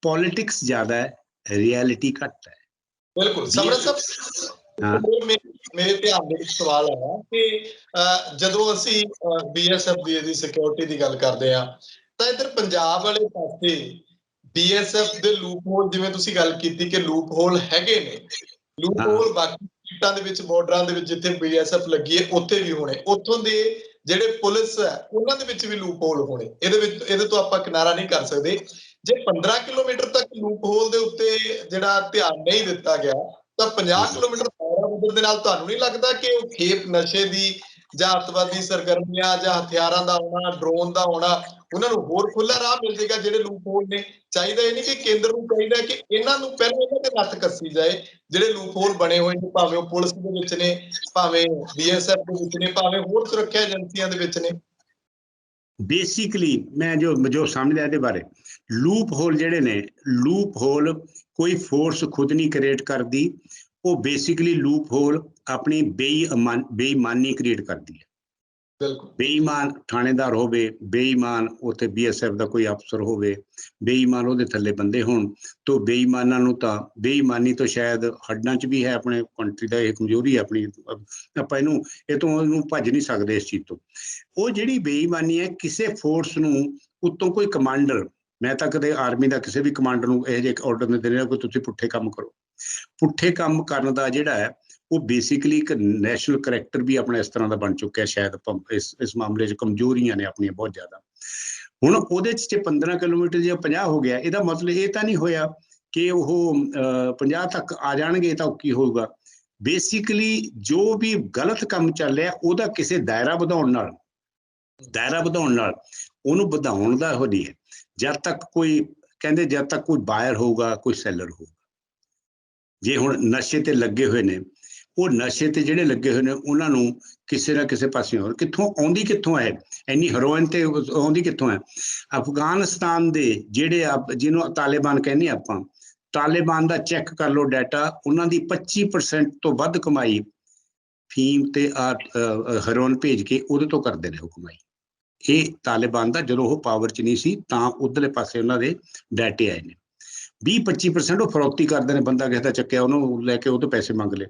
ਪੋਲਿਟਿਕਸ ਜ਼ਿਆਦਾ ਹੈ, ਰਿਐਲਿਟੀ ਘੱਟ ਹੈ। ਬਿਲਕੁਲ ਸਮਰਤ ਸਾਹਿਬ, ਮੇਰੇ ਧਿਆਨ ਦੇ ਵਿੱਚ ਸਵਾਲ ਆਇਆ ਕਿ ਜਦੋਂ ਅਸੀਂ ਬੀਐਸਐਫ ਦੀ ਸਿਕਿਉਰਿਟੀ ਦੀ ਗੱਲ ਕਰਦੇ ਹਾਂ ਤਾਂ ਇੱਧਰ ਪੰਜਾਬ ਵਾਲੇ ਪਾਸੇ ਬੀਐਸਐਫ ਦੇ ਲੂਪ ਹੋਲ, ਜਿਵੇਂ ਤੁਸੀਂ ਗੱਲ ਕੀਤੀ ਕਿ ਲੂਪ ਹੋਲ ਹੈਗੇ ਨੇ, ਲੂਪ ਹੋਲ ਬਾਕੀ ਸਟੇਟਾਂ ਦੇ ਵਿੱਚ, ਬਾਰਡਰਾਂ ਦੇ ਵਿੱਚ ਜਿੱਥੇ ਬੀਐਸਐਫ ਲੱਗੀ ਹੈ ਉੱਥੇ ਵੀ ਹੋਣੇ, ਉੱਥੋਂ ਦੇ ਜਿਹੜੇ ਪੁਲਿਸ ਹੈ ਉਹਨਾਂ ਦੇ ਵਿੱਚ ਵੀ ਲੂਪ ਹੋਲ ਹੋਣੇ, ਇਹਦੇ ਤੋਂ ਆਪਾਂ ਕਿਨਾਰਾ ਨਹੀਂ ਕਰ ਸਕਦੇ। ਜੇ 15 ਕਿਲੋਮੀਟਰ ਤੱਕ ਲੂਪ ਹੋਲ ਦੇ ਉੱਤੇ ਜਿਹੜਾ ਧਿਆਨ ਨਹੀਂ ਦਿੱਤਾ ਗਿਆ ਤਾਂ 50 ਕਿਲੋਮੀਟਰ ਦਾਇਰਾ ਦੇ ਨਾਲ ਤੁਹਾਨੂੰ ਨਹੀਂ ਲੱਗਦਾ ਕਿ ਉਹ ਖੇਪ ਨਸ਼ੇ ਦੀ ਜਾਂ ਅੱਤਵਾਦੀ ਸਰਗਰਮੀਆਂ ਜਾਂ ਹਥਿਆਰਾਂ ਦਾ ਆਉਣਾ, ਡਰੋਨ ਦਾ ਆਉਣਾ, ਉਹਨਾਂ ਨੂੰ ਹੋਰ ਖੁੱਲ੍ਹਾ ਰਾਹ ਮਿਲ ਜਾਏਗਾ ਜਿਹੜੇ ਲੂਪ ਹੋਲ ਨੇ? ਚਾਹੀਦਾ ਇਹ ਨਹੀਂ ਕਿ ਕੇਂਦਰ ਨੂੰ ਚਾਹੀਦਾ ਕਿ ਇਹਨਾਂ ਨੂੰ ਪਹਿਲਾਂ ਇਹਨਾਂ ਦੇ ਨੱਥ ਕੱਸੀ ਜਾਏ, ਜਿਹੜੇ ਲੂਪ ਹੋਲ ਬਣੇ ਹੋਏ ਨੇ, ਭਾਵੇਂ ਉਹ ਪੁਲਿਸ ਦੇ ਵਿੱਚ ਨੇ, ਭਾਵੇਂ ਬੀਐਸਐਫ ਦੇ ਵਿੱਚ ਨੇ, ਭਾਵੇਂ ਹੋਰ ਸੁਰੱਖਿਆ ਏਜੰਸੀਆਂ ਦੇ ਵਿੱਚ ਨੇ। ਬੇਸਿਕਲੀ ਮੈਂ ਜੋ ਸਮਝਦਾ ਇਹਦੇ ਬਾਰੇ, ਲੂਪ ਹੋਲ ਜਿਹੜੇ ਨੇ, ਲੂਪ ਹੋਲ ਕੋਈ ਫੋਰਸ ਖੁਦ ਨਹੀਂ ਕ੍ਰੀਏਟ ਕਰਦੀ, ਉਹ ਬੇਸਿਕਲੀ ਲੂਪ ਹੋਲ ਆਪਣੀ ਬੇਈਮਾਨੀ ਕ੍ਰੀਏਟ ਕਰਦੀ ਹੈ। ਬੇਈਮਾਨ ਥਾਣੇਦਾਰ ਹੋਵੇ, ਬੇਈਮਾਨ ਉੱਥੇ ਬੀਐਸਐਫ ਦਾ ਕੋਈ ਅਫਸਰ ਹੋਵੇ, ਬੇਈਮਾਨ ਉਹਦੇ ਥੱਲੇ ਬੰਦੇ ਹੋਣ, ਤੋਂ ਬੇਈਮਾਨਾਂ ਨੂੰ ਤਾਂ ਬੇਈਮਾਨੀ ਤੋਂ ਸ਼ਾਇਦ ਹੱਡਾਂ 'ਚ ਵੀ ਹੈ, ਆਪਣੇ ਕੰਟਰੀ ਦਾ ਇਹ ਕਮਜ਼ੋਰੀ ਹੈ ਆਪਣੀ, ਆਪਾਂ ਇਹਨੂੰ ਭੱਜ ਨਹੀਂ ਸਕਦੇ ਇਸ ਚੀਜ਼ ਤੋਂ। ਉਹ ਜਿਹੜੀ ਬੇਈਮਾਨੀ ਹੈ, ਕਿਸੇ ਫੋਰਸ ਨੂੰ ਉੱਤੋਂ ਕੋਈ ਕਮਾਂਡਰ, ਮੈਂ ਤਾਂ ਕਦੇ ਆਰਮੀ ਦਾ ਕਿਸੇ ਵੀ ਕਮਾਂਡਰ ਨੂੰ ਇਹ ਜਿਹੇ ਆਰਡਰ ਨਹੀਂ ਦੇ ਰਿਹਾ ਕਿ ਤੁਸੀਂ ਪੁੱਠੇ ਕੰਮ ਕਰੋ। ਪੁੱਠੇ ਕੰਮ ਕਰਨ ਦਾ ਜਿਹੜਾ ਹੈ ਉਹ ਬੇਸਿਕਲੀ ਇੱਕ ਨੈਸ਼ਨਲ ਕਰੈਕਟਰ ਵੀ ਆਪਣਾ ਇਸ ਤਰ੍ਹਾਂ ਦਾ ਬਣ ਚੁੱਕਿਆ। ਸ਼ਾਇਦ ਇਸ ਮਾਮਲੇ 'ਚ ਕਮਜ਼ੋਰੀਆਂ ਨੇ ਆਪਣੀਆਂ ਬਹੁਤ ਜ਼ਿਆਦਾ। ਹੁਣ ਉਹਦੇ 'ਚ ਜੇ 15 ਕਿਲੋਮੀਟਰ ਜਾਂ 50 ਹੋ ਗਿਆ, ਇਹਦਾ ਮਤਲਬ ਇਹ ਤਾਂ ਨਹੀਂ ਹੋਇਆ ਕਿ ਉਹ 50 ਤੱਕ ਆ ਜਾਣਗੇ ਤਾਂ ਕੀ ਹੋਊਗਾ। ਬੇਸਿਕਲੀ ਜੋ ਵੀ ਗਲਤ ਕੰਮ ਚੱਲ ਰਿਹਾ ਉਹਦਾ ਕਿਸੇ ਦਾਇਰਾ ਵਧਾਉਣ ਨਾਲ ਉਹਨੂੰ ਵਧਾਉਣ ਦਾ ਉਹ ਨਹੀਂ ਹੈ। ਜਦ ਤੱਕ ਕੋਈ ਕਹਿੰਦੇ, ਜਦ ਤੱਕ ਕੋਈ ਬਾਇਰ ਹੋਊਗਾ, ਕੋਈ ਸੈਲਰ ਹੋਊਗਾ। ਜੇ ਹੁਣ ਨਸ਼ੇ ਤੇ ਲੱਗੇ ਹੋਏ ਨੇ, ਉਹ ਨਸ਼ੇ ਤੇ ਜਿਹੜੇ ਲੱਗੇ ਹੋਏ ਨੇ ਉਹਨਾਂ ਨੂੰ ਕਿਸੇ ਨਾ ਕਿਸੇ ਪਾਸਿਓਂ ਕਿੱਥੋਂ ਹੈ ਇੰਨੀ ਹੈਰੋਇਨ ਤੇ ਆਉਂਦੀ ਕਿੱਥੋਂ ਹੈ? ਅਫਗਾਨਿਸਤਾਨ ਦੇ ਜਿਹੜੇ ਜਿਹਨੂੰ ਤਾਲਿਬਾਨ ਕਹਿੰਦੇ ਆਪਾਂ, ਤਾਲਿਬਾਨ ਦਾ ਚੈੱਕ ਕਰ ਲਓ ਡਾਟਾ, ਉਹਨਾਂ ਦੀ 25% ਤੋਂ ਵੱਧ ਕਮਾਈ ਫੀਮ ਤੇ ਹੈਰੋਇਨ ਭੇਜ ਕੇ ਉਹਦੇ ਤੋਂ ਕਰਦੇ ਨੇ ਉਹ ਕਮਾਈ। ਇਹ ਤਾਲਿਬਾਨ ਦਾ ਜਦੋਂ ਉਹ ਪਾਵਰ 'ਚ ਨਹੀਂ ਸੀ ਤਾਂ ਉਧਰਲੇ ਪਾਸੇ ਉਹਨਾਂ ਦੇ ਡਾਟੇ ਆਏ ਨੇ। 20-25% ਉਹ ਫਰੌਤੀ ਕਰਦੇ ਨੇ, ਬੰਦਾ ਕਿਸੇ ਦਾ ਚੱਕਿਆ ਉਹਨੂੰ ਲੈ ਕੇ ਉਹ ਤੋਂ ਪੈਸੇ ਮੰਗ ਲਏ।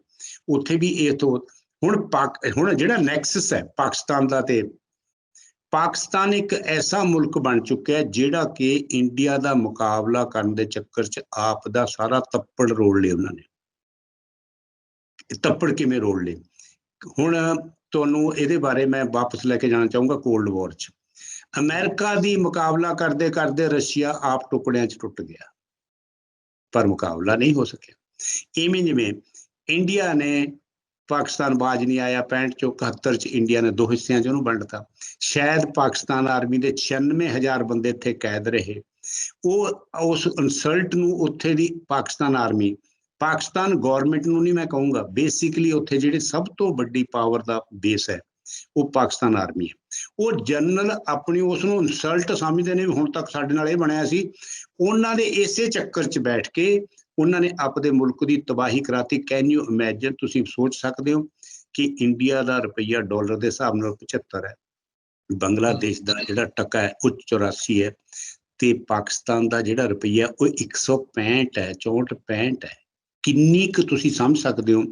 ਉੱਥੇ ਵੀ ਇਹ ਤੋਂ ਹੁਣ ਜਿਹੜਾ ਨੈਕਸਸ ਹੈ ਪਾਕਿਸਤਾਨ ਦਾ ਤੇ पाकिस्तान एक ऐसा मुल्क बन चुका है जिहड़ा कि इंडिया का मुकाबला करने के चक्कर च आप दा सारा तप्पड़ रोड़ लिया उन्होंने। तप्पड़ किवें रोड़ ले हुण तुहानूं इहदे बारे मैं वापस लैके जाना चाहूँगा कोल्ड वॉर च। अमेरिका दी मुकाबला करते करते रशिया आप टुकड़ियां च टुट गया पर मुकाबला नहीं हो सकिया। इवें जिवें इंडिया ने पाकिस्तान बाज नहीं आया 65 चो 71 च इंडिया ने 2 हिस्सों च वंडता। शायद पाकिस्तान आर्मी के 96,000 बंदे इत्थे कैद रहे। वो उस इंसल्ट नूं उत्थे दी पाकिस्तान आर्मी पाकिस्तान गौरमेंट नूं नहीं मैं कहूँगा बेसिकली उत्थे जिहड़ी सब तो वड्डी पावर का बेस है वो पाकिस्तान आर्मी है। वो जनरल अपनी उसनूं इंसल्ट समझते ने भी हुण तक साडे नाल इह बणिया सी। उन्हां दे इसे चक्कर च बैठ के उन्होंने अपने मुल्क की तबाही कराती। कैन यू इमैजिन तुसीं सोच सकते हो कि इंडिया का रुपया डॉलर के हिसाब नाल 75 है, बांग्लादेश का जिहड़ा टका है वो 84 है, तो पाकिस्तान का जिहड़ा रुपया वो 165 है 64-65 है। किन्नी क तुसीं समझ सकते हो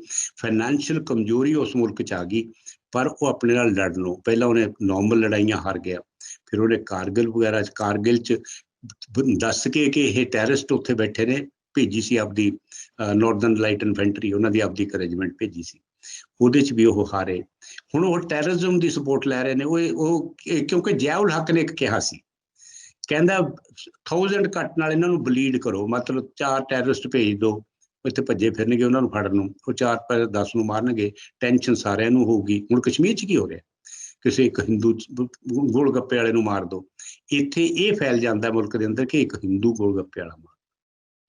फाइनैंशियल कमजोरी उस मुल्क च आ गई। पर वो अपने नाल लड़नों पहला उन्हें नॉर्मल लड़ाइयां हार गया, फिर उन्हें कारगिल वगैरह कारगिल च दस के कि ये टैरिस्ट उत्थे बैठे ने भेजी सी आपदी नॉर्दर्न लाइट इन्फेंट्री उन्होंने आपदी एक रेजिमेंट भेजी सी ਉਹਦੇ ਚ ਵੀ ਉਹ ਹਾਰੇ। ਹੁਣ ਉਹ ਟੈਰਰਿਜ਼ਮ ਦੀ ਸਪੋਰਟ ਲੈ ਰਹੇ ਨੇ। ਉਹ ਕਿਉਂਕਿ ਜ਼ਿਆਉਲ ਹੱਕ ਨੇ ਇੱਕ ਕਿਹਾ ਸੀ ਕਹਿੰਦਾ 1000 ਕੱਟ ਨਾਲ ਇਹਨਾਂ ਨੂੰ ਬਲੀਡ ਕਰੋ, ਮਤਲਬ 4 ਟੈਰਰਿਸਟ ਭੇਜ ਦਿਓ ਇੱਥੇ ਭੱਜੇ ਫਿਰਨਗੇ ਉਹਨਾਂ ਨੂੰ ਫੜਨ ਨੂੰ, ਉਹ 4 10 ਨੂੰ ਮਾਰਨਗੇ, ਟੈਨਸ਼ਨ ਸਾਰਿਆਂ ਨੂੰ ਹੋਊਗੀ। ਹੁਣ ਕਸ਼ਮੀਰ ਚ ਕੀ ਹੋ ਰਿਹਾ ਕਿਸੇ ਇੱਕ ਹਿੰਦੂ ਗੋਲ ਗੱਪੇ ਵਾਲੇ ਨੂੰ ਮਾਰ ਦਿਓ, ਇੱਥੇ ਇਹ ਫੈਲ ਜਾਂਦਾ ਮੁਲਕ ਦੇ ਅੰਦਰ ਕਿ ਇੱਕ ਹਿੰਦੂ ਗੋਲ ਗੱਪੇ ਵਾਲਾ ਮਾਰ,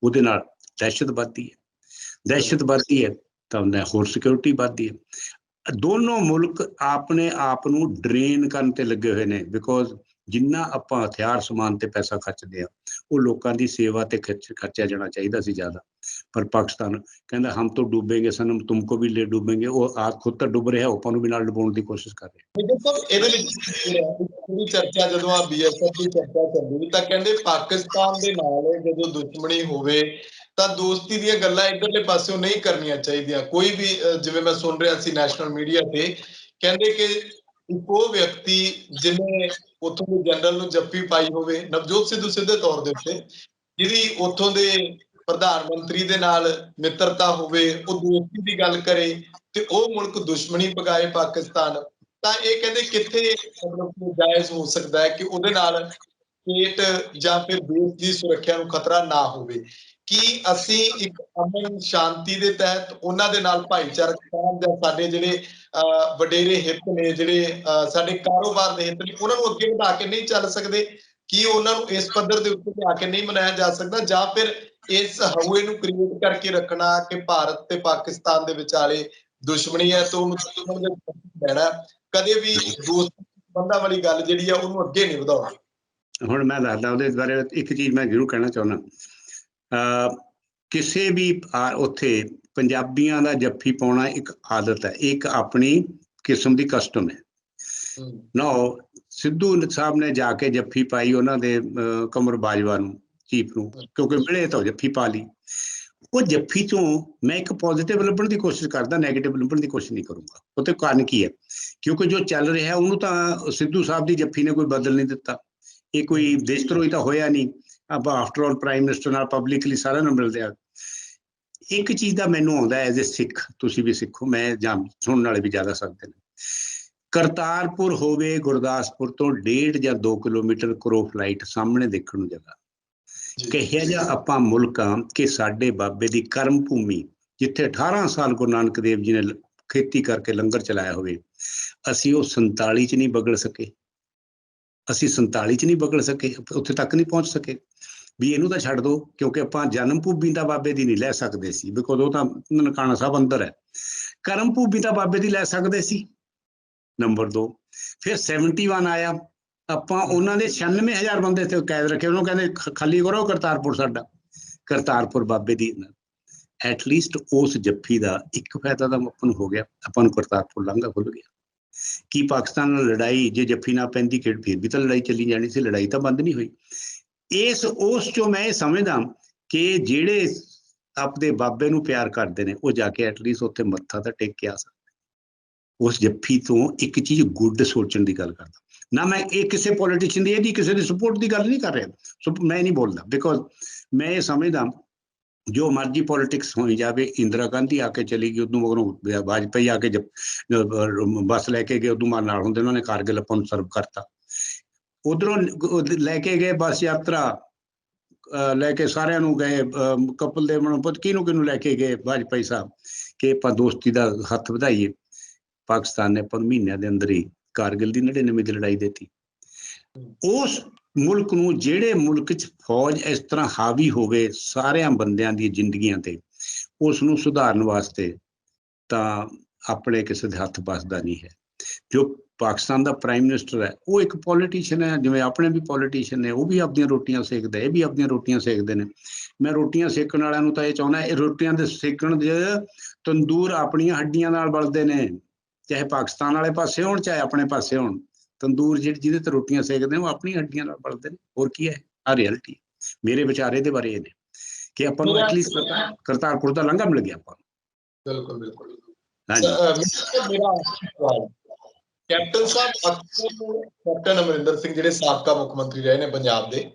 ਉਹਦੇ ਨਾਲ ਦਹਿਸ਼ਤ ਵੱਧਦੀ ਹੈ। ਦਹਿਸ਼ਤ ਵੱਧਦੀ ਹੈ ਤਾਂ ਹੋਰ ਸਿਕਿਉਰਿਟੀ ਵੱਧਦੀ ਹੈ। ਦੋਨੋਂ ਮੁਲਕ ਆਪਣੇ ਆਪ ਨੂੰ ਡਰੇਨ ਕਰਨ ਤੇ ਲੱਗੇ ਹੋਏ ਨੇ। ਬਿਕੋਜ਼ ਜਿੰਨਾ ਆਪਾਂ ਹਥਿਆਰ ਸਮਾਨ ਤੇ ਪੈਸਾ ਖਰਚਦੇ ਆ ਉਹ ਲੋਕਾਂ ਦੀ ਸੇਵਾ ਤੇ ਖਰਚਿਆ ਜਾਣਾ ਚਾਹੀਦਾ ਸੀ ਜ਼ਿਆਦਾ। ਪਰ ਪਾਕਿਸਤਾਨ ਕਹਿੰਦਾ ਹਮ ਤੋਂ ਡੁੱਬेंगे ਸਨਮ ਤੁਮਕੋ ਵੀ ਲੈ ਡੁੱਬेंगे। ਉਹ ਆਪ ਖੁਦ ਤਾਂ ਡੁੱਬ ਰਿਹਾ, ਆਪਾਂ ਨੂੰ ਵੀ ਨਾਲ ਡੁਬਾਉਣ ਦੀ ਕੋਸ਼ਿਸ਼ ਕਰ ਰਿਹਾ। ਦੇਖੋ ਇਹਦੇ ਵਿੱਚ ਚਰਚਾ ਜਦੋਂ ਆ ਬੀਐਸਐਫ ਦੀ ਚਰਚਾ ਚੱਲਦੀ ਤਾਂ ਕਹਿੰਦੇ ਪਾਕਿਸਤਾਨ ਦੇ ਨਾਲ ਜਦੋਂ ਦੁਸ਼ਮਣੀ ਹੋਵੇ ਤਾਂ ਦੋਸਤੀ ਦੀਆਂ ਗੱਲਾਂ ਇਧਰਲੇ ਪਾਸਿਓਂ ਨਹੀਂ ਕਰਨੀਆਂ ਚਾਹੀਦੀਆਂ। ਕੋਈ ਵੀ ਜਿਵੇਂ ਮੈਂ ਸੁਣ ਰਿਹਾ ਸੀ ਨੈਸ਼ਨਲ ਮੀਡੀਆ ਤੇ ਕਹਿੰਦੇ ਕਿ ਇੱਕ ਉਹ ਵਿਅਕਤੀ ਜਿਹਨੇ ਉੱਥੋਂ ਦੇ ਜਨਰਲ ਨੂੰ ਜੱਫੀ ਪਾਈ ਹੋਵੇ, ਨਵਜੋਤ ਸਿੱਧੂ ਸਿੱਧੇ ਤੌਰ ਦੇ ਉੱਤੇ, ਜਿਹਦੀ ਉੱਥੋਂ ਦੇ ਪ੍ਰਧਾਨ ਮੰਤਰੀ ਦੇ ਨਾਲ ਮਿੱਤਰਤਾ ਹੋਵੇ, ਉਹ ਦੋਸਤੀ ਦੀ ਗੱਲ ਕਰੇ ਤੇ ਉਹ ਮੁਲਕ ਦੁਸ਼ਮਣੀ ਪਗਾਏ ਪਾਕਿਸਤਾਨ, ਤਾਂ ਇਹ ਕਹਿੰਦੇ ਕਿੱਥੇ ਮਤਲਬ ਜਾਇਜ਼ ਹੋ ਸਕਦਾ ਹੈ ਕਿ ਉਹਦੇ ਨਾਲ ਸਟੇਟ ਜਾਂ ਫਿਰ ਦੇਸ਼ ਦੀ ਸੁਰੱਖਿਆ ਨੂੰ ਖਤਰਾ ਨਾ ਹੋਵੇ। ਕੀ ਅਸੀਂ ਇੱਕ ਅਮਨ ਸ਼ਾਂਤੀ ਦੇ ਤਹਿਤ ਉਹਨਾਂ ਦੇ ਨਾਲ ਭਾਈਚਾਰਕ ਸਾਂਝ ਜਾਂ ਸਾਡੇ ਜਿਹੜੇ ਵਡੇਰੇ ਹਿੱਤ ਨੇ, ਜਿਹੜੇ ਸਾਡੇ ਕਾਰੋਬਾਰ ਦੇ ਹਿੱਤ ਨੇ, ਉਹਨਾਂ ਨੂੰ ਅੱਗੇ ਵਧਾ ਕੇ ਨਹੀਂ ਚੱਲ ਸਕਦੇ? ਕੀ ਉਹਨਾਂ ਨੂੰ ਇਸ ਪੱਧਰ ਦੇ ਉੱਤੇ ਲਿਆ ਕੇ ਨਹੀਂ ਮਨਾਇਆ ਜਾ ਸਕਦਾ, ਜਾਂ ਫਿਰ ਇਸ ਹਊਏ ਨੂੰ ਕ੍ਰੀਏਟ ਕਰਕੇ ਰੱਖਣਾ ਕਿ ਭਾਰਤ ਤੇ ਪਾਕਿਸਤਾਨ ਦੇ ਵਿਚਾਲੇ ਦੁਸ਼ਮਣੀ ਹੈ ਤੇ ਉਹਨੂੰ ਲੈਣਾ, ਕਦੇ ਵੀ ਦੋਸਤ ਬੰਦਾ ਵਾਲੀ ਗੱਲ ਜਿਹੜੀ ਆ ਉਹਨੂੰ ਅੱਗੇ ਨਹੀਂ ਵਧਾਉਣਾ? ਹੁਣ ਮੈਂ ਦੱਸਦਾ ਉਹਦੇ ਬਾਰੇ ਇੱਕ ਚੀਜ਼ ਮੈਂ ਜ਼ਰੂਰ ਕਹਿਣਾ ਚਾਹੁੰਦਾ। ਕਿਸੇ ਵੀ ਉੱਥੇ ਪੰਜਾਬੀਆਂ ਦਾ ਜੱਫੀ ਪਾਉਣਾ ਇੱਕ ਆਦਤ ਹੈ, ਇੱਕ ਆਪਣੀ ਕਿਸਮ ਦੀ ਕਸਟਮ ਹੈ। ਨਾ ਸਿੱਧੂ ਸਾਹਿਬ ਨੇ ਜਾ ਕੇ ਜੱਫੀ ਪਾਈ ਉਹਨਾਂ ਦੇ ਕਮਰ ਬਾਜਵਾ ਨੂੰ, ਚੀਫ ਨੂੰ, ਕਿਉਂਕਿ ਮਿਲੇ ਤਾਂ ਜੱਫੀ ਪਾ ਲਈ। ਉਹ ਜੱਫੀ ਤੋਂ ਮੈਂ ਇੱਕ ਪੋਜ਼ਿਟਿਵ ਲੱਭਣ ਦੀ ਕੋਸ਼ਿਸ਼ ਕਰਦਾ, ਨੈਗੇਟਿਵ ਲੱਭਣ ਦੀ ਕੋਸ਼ਿਸ਼ ਨਹੀਂ ਕਰੂੰਗਾ। ਉਹ ਤੇ ਕਾਰਨ ਕੀ ਹੈ? ਕਿਉਂਕਿ ਜੋ ਚੱਲ ਰਿਹਾ ਉਹਨੂੰ ਤਾਂ ਸਿੱਧੂ ਸਾਹਿਬ ਦੀ ਜੱਫੀ ਨੇ ਕੋਈ ਬਦਲ ਨਹੀਂ ਦਿੱਤਾ। ਇਹ ਕੋਈ ਦੇਸ਼ ਧਰੋਹੀ ਤਾਂ ਹੋਇਆ ਨਹੀਂ। ਆਪਾਂ ਆਫਟਰ ਆਲ ਪ੍ਰਾਈਮ ਮਿਨਿਸਟਰ ਨਾਲ ਪਬਲਿਕਲੀ ਸਾਰਿਆਂ ਨੂੰ ਮਿਲਦੇ ਆ। ਇੱਕ ਚੀਜ਼ ਦਾ ਮੈਨੂੰ ਆਉਂਦਾ ਐਜ਼ ਏ ਸਿੱਖ, ਤੁਸੀਂ ਵੀ ਸਿੱਖੋ, ਮੈਂ ਜਾਂ ਸੁਣਨ ਵਾਲੇ ਵੀ ਜ਼ਿਆਦਾ ਸਕਦੇ ਨੇ। ਕਰਤਾਰਪੁਰ ਹੋਵੇ ਗੁਰਦਾਸਪੁਰ ਤੋਂ 1.5 ਜਾਂ 2 ਕਿਲੋਮੀਟਰ ਕਰੋ ਫਲਾਈਟ ਸਾਹਮਣੇ ਦੇਖਣ ਨੂੰ ਜਗ੍ਹਾ। ਕਿਹੋ ਜਿਹਾ ਆਪਾਂ ਮੁਲਕ ਆ ਕਿ ਸਾਡੇ ਬਾਬੇ ਦੀ ਕਰਮ ਭੂਮੀ, ਜਿੱਥੇ 18 ਸਾਲ ਗੁਰੂ ਨਾਨਕ ਦੇਵ ਜੀ ਨੇ ਖੇਤੀ ਕਰਕੇ ਲੰਗਰ ਚਲਾਇਆ ਹੋਵੇ, ਅਸੀਂ ਉਹ 47 ਚ ਨਹੀਂ ਬਗੜ ਸਕੇ। ਅਸੀਂ 47 ਚ ਨਹੀਂ ਬਗੜ ਸਕੇ, ਉੱਥੇ ਤੱਕ ਨਹੀਂ ਪਹੁੰਚ ਸਕੇ। ਵੀ ਇਹਨੂੰ ਤਾਂ ਛੱਡ ਦਿਓ, ਕਿਉਂਕਿ ਆਪਾਂ ਜਨਮ ਭੂਮੀ ਤਾਂ ਬਾਬੇ ਦੀ ਨਹੀਂ ਲੈ ਸਕਦੇ ਸੀ, ਬਿਕੋਜ਼ ਉਹ ਤਾਂ ਨਨਕਾਣਾ ਸਾਹਿਬ ਅੰਦਰ ਹੈ। ਕਰਮ ਭੂਮੀ ਤਾਂ ਬਾਬੇ ਦੀ ਲੈ ਸਕਦੇ ਸੀ, ਨੰਬਰ 2। ਫਿਰ 71 ਆਇਆ, ਆਪਾਂ ਉਹਨਾਂ ਦੇ 96,000 ਬੰਦੇ ਇੱਥੇ ਕੈਦ ਰੱਖੇ। ਉਹਨੂੰ ਕਹਿੰਦੇ ਖਾਲੀ ਕਰੋ ਕਰਤਾਰਪੁਰ ਸਾਡਾ। ਕਰਤਾਰਪੁਰ ਬਾਬੇ ਦੀ ਐਟਲੀਸਟ ਉਸ ਜੱਫੀ ਦਾ ਇੱਕ ਫਾਇਦਾ ਤਾਂ ਆਪਾਂ ਨੂੰ ਹੋ ਗਿਆ, ਆਪਾਂ ਨੂੰ ਕਰਤਾਰਪੁਰ ਲਾਂਘਾ ਖੁੱਲ ਗਿਆ। ਕੀ ਪਾਕਿਸਤਾਨ ਨਾਲ ਲੜਾਈ ਜੇ ਜੱਫੀ ਨਾ ਪੈਂਦੀ ਕਿ ਫਿਰ ਵੀ ਤਾਂ ਲੜਾਈ ਚੱਲੀ ਜਾਣੀ ਸੀ, ਲੜਾਈ ਤਾਂ ਬੰਦ ਨਹੀਂ ਹੋਈ। ਉਸ ਚੋਂ ਮੈਂ ਇਹ ਸਮਝਦਾ ਕਿ ਜਿਹੜੇ ਆਪਦੇ ਬਾਬੇ ਨੂੰ ਪਿਆਰ ਕਰਦੇ ਨੇ ਉਹ ਜਾ ਕੇ ਐਟਲੀਸਟ ਉੱਥੇ ਮੱਥਾ ਤਾਂ ਟੇਕ ਕੇ ਆ ਸਕਦੇ। उस जफ्फी तो एक चीज गुड सोचने की गल करता ना। मैं ये किसी पॉलिटिशियन की यदि किसी की सपोर्ट की गल नहीं कर रहा, मैं नहीं बोलता, बिकॉज मैं ये समझदा जो मर्जी पॉलिटिक्स होनी जाए, इंदिरा गांधी आके चली गई, उदों मगरों वाजपेयी आके जब बस लैके गए उदों मार नाल होंदे, उन्होंने कारगिल अपन नूं सर्व करता। उधरों लैके गए बस यात्रा लैके सारिਆਂ ਨੂੰ गए, कपिल देव ਨੂੰ पता किनू किनू लैके गए वाजपेयी साहब कि ਆਪਾਂ दोस्ती का हथ ਵਧਾਈਏ। पाकिस्तान ने अपन महीनों के अंदर ही कारगिल की 99 की लड़ाई देती। उस मुल्क नूं जेड़े मुल्क च फौज इस तरह हावी होवे सारियां बंदियां दी जिंदगियां ते, उस नूं सुधारन वास्ते तां अपने किसी दे हथ बसदा नहीं है। जो पाकिस्तान का प्राइम मिनिस्टर है वो एक पॉलिटिशियन है, जिवें अपने भी पॉलिटिशियन ने, वो भी अपनी रोटियां सेकदा, ये भी अपनी रोटियां सेकते हैं। मैं रोटियां सेकण वालियां नूं तां ये चाहुंदा, रोटियां दे सेकण दे तंदूर अपनियां हड्डियां नाल बलदे ने, चाहे पाकिस्तान वाले पासे होण चाहे अपने पासे होण। तंदूर जिहदे ते रोटियां सेकदे वो अपनी हड्डियां नाल बलदे ने। होर की है, आ रियलिटी मेरे विचार इहदे बारे ने कि आपां नूं एटलीस्ट करतारपुर दा लंघा मिल गया आपां। बिल्कुल बिल्कुल। हाँ जी। मेरा सवाल कैप्टन साहब अक्सर कैप्टन अमरिंदर सिंह ਜਿਹੜੇ ਸਾਬਕਾ ਮੁੱਖ ਮੰਤਰੀ ਰਹੇ ਨੇ ਪੰਜਾਬ ਦੇ,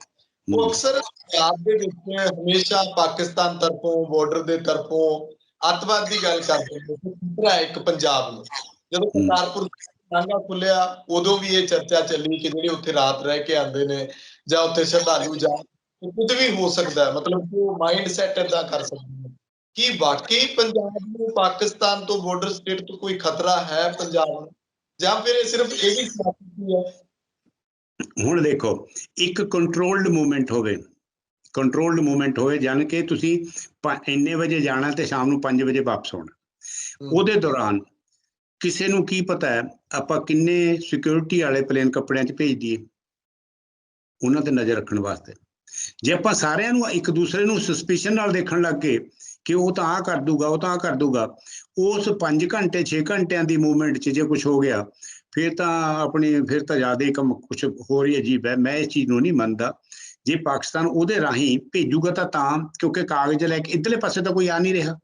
ਉਹ ਅਕਸਰ ਪੰਜਾਬ ਦੇ ਵਿੱਚ ਹਮੇਸ਼ਾ ਪਾਕਿਸਤਾਨ ਤਰਫੋਂ ਬਾਰਡਰ ਦੇ ਤਰਫੋਂ ਅੱਤਵਾਦ ਦੀ ਗੱਲ ਕਰਦੇ ਨੇ। ਖਤਰਾ ਇੱਕ ਪੰਜਾਬ ਨੂੰ ਜਦੋਂ ਕਰਤਾਰਪੁਰ ਲਾਂਘਾ ਖੁੱਲਿਆ ਉਦੋਂ ਵੀ ਇਹ ਚਰਚਾ ਚੱਲੀ ਕਿ ਜਿਹੜੇ ਉੱਥੇ ਰਾਤ ਰਹਿ ਕੇ ਆਉਂਦੇ ਨੇ ਜਾਂ ਉੱਥੇ ਸ਼ਰਧਾਲੂ ਜਾਂ ਕੁਝ ਵੀ ਹੋ ਸਕਦਾ, ਮਤਲਬ ਕਿ ਉਹ ਮਾਈਂਡ ਸੈਟ ਏਦਾਂ ਕਰ ਸਕਦੇ ਨੇ। ਕੀ ਵਾਕਈ ਪੰਜਾਬ ਨੂੰ ਪਾਕਿਸਤਾਨ ਤੋਂ ਬਾਰਡਰ ਸਟੇਟ ਤੋਂ ਕੋਈ ਖਤਰਾ ਹੈ ਪੰਜਾਬ ਨੂੰ, ਜਾਂ ਫਿਰ ਇਹ ਸਿਰਫ ਇਹ ਵੀ ਸਿਆਸੀ ਹੈ? ਹੁਣ ਦੇਖੋ, ਇੱਕ ਕੰਟਰੋਲਡ ਮੂਵਮੈਂਟ ਹੋਵੇ, ਜਾਣ ਕੇ ਤੁਸੀਂ ਇੰਨੇ ਵਜੇ ਜਾਣਾ ਤੇ ਸ਼ਾਮ ਨੂੰ 5 ਵਜੇ ਵਾਪਸ ਆਉਣਾ। ਉਹਦੇ ਦੌਰਾਨ ਕਿਸੇ ਨੂੰ ਕੀ ਪਤਾ ਹੈ ਆਪਾਂ ਕਿੰਨੇ ਸਿਕਿਉਰਿਟੀ ਵਾਲੇ ਪਲੇਨ ਕੱਪੜਿਆਂ 'ਚ ਭੇਜ ਦਈਏ ਉਹਨਾਂ ਤੇ ਨਜ਼ਰ ਰੱਖਣ ਵਾਸਤੇ। ਜੇ ਆਪਾਂ ਸਾਰਿਆਂ ਨੂੰ ਇੱਕ ਦੂਸਰੇ ਨੂੰ ਸਸਪੀਸ਼ਨ ਨਾਲ ਦੇਖਣ ਲੱਗ ਗਏ ਕਿ ਉਹ ਤਾਂ ਆਹ ਕਰ ਦੂਗਾ, ਉਹ ਤਾਂ ਆਹ ਕਰ ਦੂਗਾ, ਉਸ 5 ਘੰਟੇ 6 ਘੰਟਿਆਂ ਦੀ ਮੂਵਮੈਂਟ 'ਚ ਜੇ ਕੁਛ ਹੋ ਗਿਆ ਫਿਰ ਤਾਂ ਜ਼ਿਆਦਾ ਹੀ ਕੰਮ ਕੁਛ ਹੋਰ ਹੀ ਅਜੀਬ ਹੈ। ਮੈਂ ਇਸ ਚੀਜ਼ ਨੂੰ ਨਹੀਂ ਮੰਨਦਾ। ਜੇ ਪਾਕਿਸਤਾਨ ਉਹਦੇ ਰਾਹੀਂ ਭੇਜੂਗਾ ਤਾਂ ਕਿਉਂਕਿ ਕਾਗਜ਼ ਲੈ ਕੇ ਇੱਧਰਲੇ ਪਾਸੇ ਤਾਂ ਕੋਈ ਆ ਨਹੀਂ ਰਿਹਾ,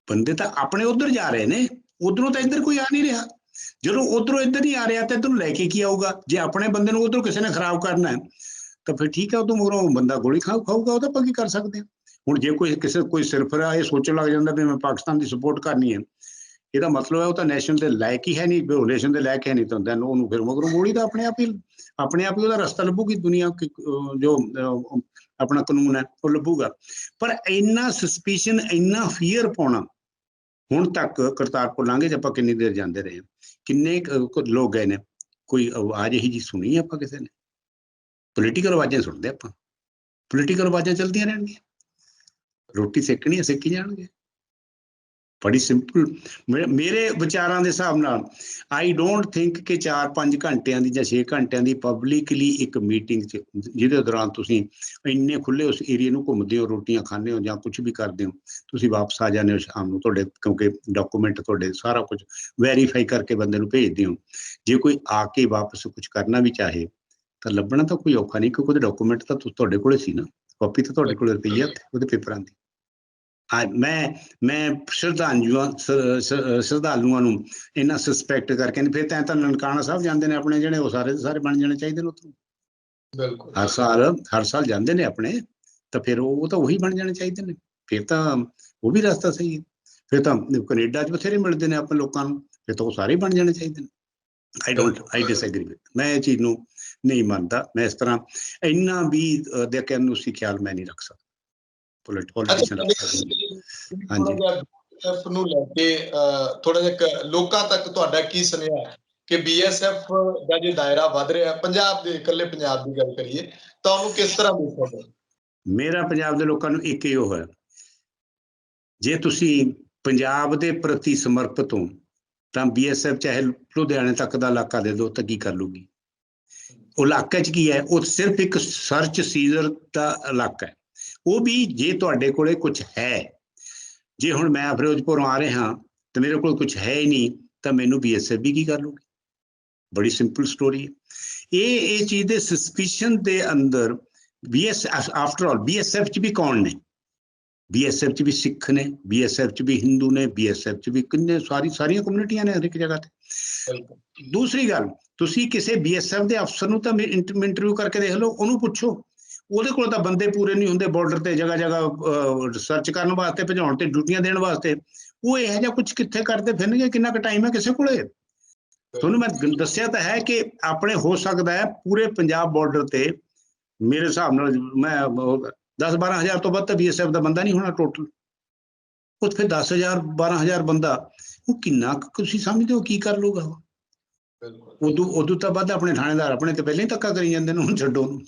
ਬੰਦੇ ਤਾਂ ਆਪਣੇ ਉੱਧਰ ਜਾ ਰਹੇ ਨੇ, ਉਧਰੋਂ ਤਾਂ ਇੱਧਰ ਕੋਈ ਆ ਨਹੀਂ ਰਿਹਾ। ਜਦੋਂ ਉਧਰੋਂ ਇੱਧਰ ਨਹੀਂ ਆ ਰਿਹਾ ਤਾਂ ਇੱਧਰੋਂ ਲੈ ਕੇ ਕੀ ਆਊਗਾ? ਜੇ ਆਪਣੇ ਬੰਦੇ ਨੂੰ ਉਧਰੋਂ ਕਿਸੇ ਨੇ ਖਰਾਬ ਕਰਨਾ ਹੈ ਤਾਂ ਫਿਰ ਠੀਕ ਹੈ, ਉਦੋਂ ਮਗਰੋਂ ਬੰਦਾ ਗੋਲੀ ਖਾਊਗਾ, ਉਹ ਤਾਂ ਆਪਾਂ ਕੀ ਕਰ ਸਕਦੇ ਹਾਂ। ਹੁਣ ਜੇ ਕੋਈ ਸਿਰਫਰਾ ਇਹ ਸੋਚਣ ਲੱਗ ਜਾਂਦਾ ਵੀ ਮੈਂ ਪਾਕਿਸਤਾਨ ਦੀ ਸਪੋਰਟ ਕਰਨੀ ਹੈ, ਇਹਦਾ ਮਤਲਬ ਹੈ ਉਹ ਤਾਂ ਨੈਸ਼ਨ ਦੇ ਲਾਇਕ ਹੀ ਹੈ ਨਹੀਂ, ਨੈਸ਼ਨ ਦੇ ਲਾਇਕ ਹੈ ਨਹੀਂ, ਤਾਂ ਉਹਨੂੰ ਫਿਰ ਮਗਰੋਂ ਗੋਲੀ ਤਾਂ ਆਪਣੇ ਆਪ ਹੀ ਉਹਦਾ ਰਸਤਾ ਲੱਭੂਗੀ। ਦੁਨੀਆ ਜੋ ਆਪਣਾ ਕਾਨੂੰਨ ਹੈ ਉਹ ਲੱਭੂਗਾ। ਪਰ ਇੰਨਾ ਸਸਪੀਸ਼ਨ, ਇੰਨਾ ਫੀਅਰ ਪਾਉਣਾ, ਹੁਣ ਤੱਕ ਕਰਤਾਰਪੁਰ ਲਾਂਘੇ 'ਚ ਆਪਾਂ ਕਿੰਨੀ ਦੇਰ ਜਾਂਦੇ ਰਹੇ, ਕਿੰਨੇ ਲੋਕ ਗਏ ਨੇ, ਕੋਈ ਆਵਾਜ਼ ਇਹੀ ਜੀ ਸੁਣੀ ਆਪਾਂ ਕਿਸੇ ਨੇ? ਪੋਲੀਟੀਕਲ ਆਵਾਜ਼ਾਂ ਸੁਣਦੇ ਆਪਾਂ, ਪੋਲੀਟੀਕਲ ਆਵਾਜ਼ਾਂ ਚੱਲਦੀਆਂ ਰਹਿਣਗੀਆਂ। ਰੋਟੀ ਸੇਕਣੀ ਹੈ, ਸੇਕੀ ਜਾਣਗੇ। ਬੜੀ ਸਿੰਪਲ ਮੇਰੇ ਵਿਚਾਰਾਂ ਦੇ ਹਿਸਾਬ ਨਾਲ ਆਈ ਡੋਂਟ ਥਿੰਕ ਕਿ 4-5 ਘੰਟਿਆਂ ਦੀ ਜਾਂ 6 ਘੰਟਿਆਂ ਦੀ ਪਬਲਿਕਲੀ ਇੱਕ ਮੀਟਿੰਗ 'ਚ ਜਿਹਦੇ ਦੌਰਾਨ ਤੁਸੀਂ ਇੰਨੇ ਖੁੱਲੇ ਉਸ ਏਰੀਏ ਨੂੰ ਘੁੰਮਦੇ ਹੋ, ਰੋਟੀਆਂ ਖਾਂਦੇ ਹੋ ਜਾਂ ਕੁਛ ਵੀ ਕਰਦੇ ਹੋ, ਤੁਸੀਂ ਵਾਪਸ ਆ ਜਾਂਦੇ ਹੋ ਸ਼ਾਮ ਨੂੰ ਤੁਹਾਡੇ, ਕਿਉਂਕਿ ਡਾਕੂਮੈਂਟ ਤੁਹਾਡੇ ਸਾਰਾ ਕੁਝ ਵੈਰੀਫਾਈ ਕਰਕੇ ਬੰਦੇ ਨੂੰ ਭੇਜਦੇ ਹੋ। ਜੇ ਕੋਈ ਆ ਕੇ ਵਾਪਸ ਕੁਛ ਕਰਨਾ ਵੀ ਚਾਹੇ ਤਾਂ ਲੱਭਣਾ ਤਾਂ ਕੋਈ ਔਖਾ ਨਹੀਂ, ਕਿਉਂਕਿ ਉਹਦੇ ਡਾਕੂਮੈਂਟ ਤਾਂ ਤੁਹਾਡੇ ਕੋਲੇ ਸੀ ਨਾ, ਕਾਪੀ ਤਾਂ ਤੁਹਾਡੇ ਕੋਲੇ ਪਈ ਆ ਉਹਦੇ ਪੇਪਰਾਂ ਦੀ। ਮੈਂ ਸ਼ਰਧਾਲੂਆਂ ਨੂੰ ਇੰਨਾ ਸਸਪੈਕਟ ਕਰਕੇ ਨਹੀਂ, ਫਿਰ ਤਾਂ ਨਨਕਾਣਾ ਸਾਹਿਬ ਜਾਂਦੇ ਨੇ ਆਪਣੇ ਜਿਹੜੇ, ਉਹ ਸਾਰੇ ਬਣ ਜਾਣੇ ਚਾਹੀਦੇ ਨੇ ਉੱਥੋਂ। ਬਿਲਕੁਲ ਹਰ ਸਾਲ ਜਾਂਦੇ ਨੇ ਆਪਣੇ, ਤਾਂ ਫਿਰ ਉਹ ਤਾਂ ਉਹੀ ਬਣ ਜਾਣੇ ਚਾਹੀਦੇ ਨੇ। ਫਿਰ ਤਾਂ ਉਹ ਵੀ ਰਸਤਾ ਸਹੀ ਹੈ। ਫਿਰ ਤਾਂ ਕੈਨੇਡਾ 'ਚ ਬਥੇਰੇ ਮਿਲਦੇ ਨੇ ਆਪਾਂ ਲੋਕਾਂ ਨੂੰ, ਫਿਰ ਤਾਂ ਉਹ ਸਾਰੇ ਬਣ ਜਾਣੇ ਚਾਹੀਦੇ ਨੇ। ਆਈ ਡਿਸਐਗਰੀ ਵਿਦ, ਮੈਂ ਇਹ ਚੀਜ਼ ਨੂੰ ਨਹੀਂ ਮੰਨਦਾ। ਮੈਂ ਇਸ ਤਰ੍ਹਾਂ ਇੰਨਾ ਵੀ ਦੇਖਿਆ ਨੂੰ ਸੀ ਖਿਆਲ ਮੈਂ ਨਹੀਂ ਰੱਖ ਸਕਦਾ। ਪੋਲੀਟੀਸ਼ੀਅਨ ਨੂੰ ਲੈ ਕੇ ਥੋੜਾ ਜਿਹਾ ਲੋਕਾਂ ਤੱਕ ਤੁਹਾਡਾ ਕੀ ਸੁਨੇਹਾ ਹੈ ਕਿ BSF ਦਾ ਜੇ ਦਾਇਰਾ ਵੱਧ ਰਿਹਾ ਪੰਜਾਬ ਦੇ, ਇਕੱਲੇ ਪੰਜਾਬ ਦੀ ਗੱਲ ਕਰੀਏ ਤਾਂ ਉਹਨੂੰ ਕਿਸ ਤਰ੍ਹਾਂ ਦੇਖੋਗੇ? ਮੇਰਾ ਪੰਜਾਬ ਦੇ ਲੋਕਾਂ ਨੂੰ ਇੱਕ ਹੀ ਉਹ ਹੈ, ਜੇ ਤੁਸੀਂ ਪੰਜਾਬ ਦੇ ਪ੍ਰਤੀ ਸਮਰਪਿਤ ਹੋ ਤਾਂ BSF ਚਾਹੇ ਲੁਧਿਆਣੇ ਤੱਕ ਦਾ ਇਲਾਕਾ ਦੇ ਦਿਓ ਤਾਂ ਕੀ ਕਰ ਲੂਗੀ? ਉਹ ਇਲਾਕੇ 'ਚ ਕੀ ਹੈ? ਉਹ ਸਿਰਫ ਇੱਕ ਸਰਚ ਸੀਜ਼ਰ ਦਾ ਇਲਾਕਾ ਹੈ। ਉਹ ਵੀ ਜੇ ਤੁਹਾਡੇ ਕੋਲੇ ਕੁਛ ਹੈ, ਜੇ ਹੁਣ ਮੈਂ ਫਿਰੋਜ਼ਪੁਰ ਆ ਰਿਹਾ ਤੇ ਮੇਰੇ ਕੋਲ ਕੁਛ ਹੈ ਹੀ ਨਹੀਂ ਤਾਂ ਮੈਨੂੰ BSF ਵੀ ਕੀ ਕਰ ਲੂਗੀ? ਬੜੀ ਸਿੰਪਲ ਸਟੋਰੀ ਹੈ। ਇਹ ਚੀਜ਼ ਦੇ ਸਸਪੀਸ਼ਨ ਦੇ ਅੰਦਰ ਆਫਟਰ ਆਲ BSF 'ਚ ਵੀ ਕੌਣ ਨੇ? BSF ਚ ਵੀ ਸਿੱਖ ਨੇ, BSF ਚ ਵੀ ਹਿੰਦੂ ਨੇ, BSF ਚ ਵੀ ਕਿੰਨੇ ਸਾਰੀਆਂ ਕਮਿਊਨਿਟੀਆਂ ਨੇ ਹਰ ਇੱਕ ਜਗ੍ਹਾ ਤੇ। ਦੂਸਰੀ ਗੱਲ, ਤੁਸੀਂ ਕਿਸੇ BSF ਦੇ ਅਫਸਰ ਨੂੰ ਤਾਂ ਇੰਟਰਵਿਊ ਕਰਕੇ ਦੇਖ ਲਓ, ਉਹਨੂੰ ਪੁੱਛੋ, ਉਹਦੇ ਕੋਲ ਤਾਂ ਬੰਦੇ ਪੂਰੇ ਨਹੀਂ ਹੁੰਦੇ ਬਾਰਡਰ ਤੇ ਜਗ੍ਹਾ ਜਗ੍ਹਾ ਰਿਸਰਚ ਕਰਨ ਵਾਸਤੇ, ਭਜਾਉਣ ਤੇ ਡਿਊਟੀਆਂ ਦੇਣ ਵਾਸਤੇ। ਉਹ ਇਹੋ ਜਿਹਾ ਕੁਝ ਕਿੱਥੇ ਕਰਦੇ ਫਿਰਨਗੇ, ਕਿੰਨਾ ਕੁ ਟਾਈਮ ਹੈ ਕਿਸੇ ਕੋਲੇ? ਤੁਹਾਨੂੰ ਮੈਂ ਦੱਸਿਆ ਤਾਂ ਹੈ ਕਿ ਆਪਣੇ ਹੋ ਸਕਦਾ ਹੈ ਪੂਰੇ ਪੰਜਾਬ ਬਾਰਡਰ ਤੇ ਮੇਰੇ ਹਿਸਾਬ ਨਾਲ ਮੈਂ 10-12 ਹਜ਼ਾਰ ਤੋਂ ਵੱਧ ਤਾਂ BSF ਦਾ ਬੰਦਾ ਨਹੀਂ ਹੋਣਾ ਟੋਟਲ। ਉਹ ਫਿਰ 10,000-12,000 ਬੰਦਾ, ਉਹ ਕਿੰਨਾ ਤੁਸੀਂ ਸਮਝਦੇ ਹੋ ਕੀ ਕਰ ਲੂਗਾ? ਉਦੋਂ ਤਾਂ ਵੱਧ ਆਪਣੇ ਥਾਣੇਦਾਰ ਆਪਣੇ ਤੇ ਪਹਿਲਾਂ ਹੀ ਧੱਕਾ ਕਰੀ ਜਾਂਦੇ ਨੇ, ਹੁਣ ਛੱਡੋ ਉਹਨੂੰ।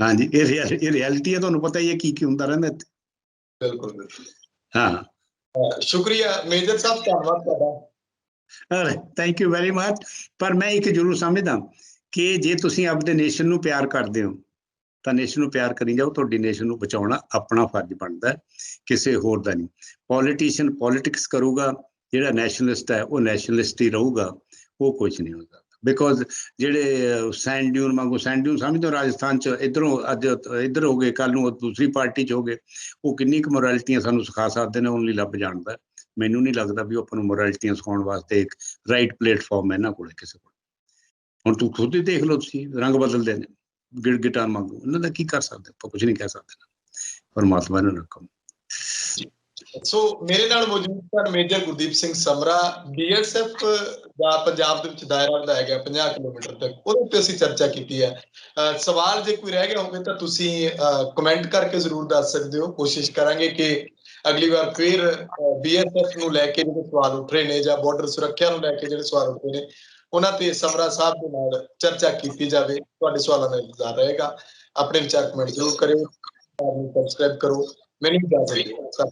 ਹਾਂਜੀ, ਇਹ ਰਿਐਲਿਟੀ ਹੈ, ਤੁਹਾਨੂੰ ਪਤਾ ਹੀ ਹੈ ਕੀ ਹੁੰਦਾ ਰਹਿੰਦਾ ਇੱਥੇ। ਬਿਲਕੁਲ। ਹਾਂ, ਸ਼ੁਕਰੀਆ ਮੇਜਰ ਸਾਹਿਬ, ਧੰਨਵਾਦ ਤੁਹਾਡਾ। Thank you very much. ਪਰ ਮੈਂ ਇੱਕ ਜ਼ਰੂਰ ਸਮਝਦਾ ਕਿ ਜੇ ਤੁਸੀਂ ਆਪਦੇ ਨੇਸ਼ਨ ਨੂੰ ਪਿਆਰ ਕਰਦੇ ਹੋ ਤਾਂ ਨੇਸ਼ਨ ਨੂੰ ਪਿਆਰ ਕਰੀ ਜਾਓ। ਤੁਹਾਡੀ ਨੇਸ਼ਨ ਨੂੰ ਬਚਾਉਣਾ ਆਪਣਾ ਫਰਜ਼ ਬਣਦਾ, ਕਿਸੇ ਹੋਰ ਦਾ ਨਹੀਂ। ਪੋਲੀਟੀਸ਼ੀਅਨ ਪੋਲੀਟਿਕਸ ਕਰੂਗਾ, ਜਿਹੜਾ ਨੈਸ਼ਨਲਿਸਟ ਹੈ ਉਹ ਨੈਸ਼ਨਲਿਸਟ ਹੀ ਰਹੂਗਾ, ਉਹ ਕੁਝ ਨਹੀਂ ਹੁੰਦਾ। ਬਿਕੋਜ਼ ਜਿਹੜੇ ਸੈਂਡ ਡਿਊਨ ਵਾਂਗੂ, ਸੈਂਡ ਡਿਊਨ ਸਮਝਦੇ ਹੋ ਰਾਜਸਥਾਨ 'ਚ, ਇੱਧਰੋਂ ਅੱਜ ਇੱਧਰ ਹੋ ਗਏ, ਕੱਲ੍ਹ ਨੂੰ ਦੂਸਰੀ ਪਾਰਟੀ 'ਚ ਹੋ ਗਏ। ਉਹ ਕਿੰਨੀ ਕੁ ਮੋਰੈਲਿਟੀਆਂ ਸਾਨੂੰ ਸਿਖਾ ਸਕਦੇ ਨੇ, ਓਨਲੀ ਰੱਬ ਜਾਣਦਾ। ਮੈਨੂੰ ਨਹੀਂ ਲੱਗਦਾ ਵੀ ਉਹ ਆਪਾਂ ਨੂੰ ਮੋਰੈਲਿਟੀਆਂ ਸਿਖਾਉਣ ਵਾਸਤੇ ਇੱਕ ਰਾਈਟ ਪਲੇਟਫਾਰਮ ਹੈ ਇਹਨਾਂ ਕੋਲ, ਕਿਸੇ ਕੋਲ। ਹੁਣ ਤੂੰ ਖੁਦ ਹੀ ਦੇਖ ਲਓ, ਤੁਸੀਂ ਰੰਗ ਬਦਲਦੇ ਨੇ ਗਿਟਾਰ ਵਾਂਗੂ, ਇਹਨਾਂ ਦਾ ਕੀ ਕਰ ਸਕਦੇ ਆਪਾਂ? ਕੁਝ ਨਹੀਂ ਕਹਿ ਸਕਦੇ, ਪਰਮਾਤਮਾ ਨੂੰ ਰੱਖੋ। ਸੋ ਮੇਰੇ ਨਾਲ ਮੌਜੂਦ ਸਨ ਮੇਜਰ ਗੁਰਦੀਪ ਸਿੰਘ ਸਮਰਾ। BSF ਦਾ ਪੰਜਾਬ ਦੇ ਵਿੱਚ ਦਾਇਰਾ ਵਧਾਇਆ ਗਿਆ 50 ਕਿਲੋਮੀਟਰ ਤੱਕ, ਉਹਦੇ ਉੱਤੇ ਅਸੀਂ ਚਰਚਾ ਕੀਤੀ ਹੈ। ਸਵਾਲ ਜੇ ਕੋਈ ਰਹਿ ਗਿਆ ਹੋਵੇ ਤਾਂ ਤੁਸੀਂ ਕਮੈਂਟ ਕਰਕੇ ਜ਼ਰੂਰ ਦੱਸ ਸਕਦੇ ਹੋ। ਕੋਸ਼ਿਸ਼ ਕਰਾਂਗੇ ਕਿ ਅਗਲੀ ਵਾਰ ਫਿਰ BSF ਨੂੰ ਲੈ ਕੇ ਜਿਹੜੇ ਸਵਾਲ ਉੱਠ ਰਹੇ ਨੇ, ਜਾਂ ਬਾਰਡਰ ਸੁਰੱਖਿਆ ਨੂੰ ਲੈ ਕੇ ਜਿਹੜੇ ਸਵਾਲ ਉੱਠ ਰਹੇ ਨੇ, ਉਹਨਾਂ ਤੇ ਸਮਰਾ ਸਾਹਿਬ ਦੇ ਨਾਲ ਚਰਚਾ ਕੀਤੀ ਜਾਵੇ। ਤੁਹਾਡੇ ਸਵਾਲਾਂ ਦਾ ਇੰਤਜ਼ਾਰ ਰਹੇਗਾ। ਆਪਣੇ ਵਿਚਾਰ ਕਮੈਂਟ ਜ਼ਰੂਰ ਕਰਿਓ, ਸਬਸਕ੍ਰਾਈਬ ਕਰੋ। ਮੈਨੂੰ ਇਜਾਜ਼ਤ ਦਿਓ।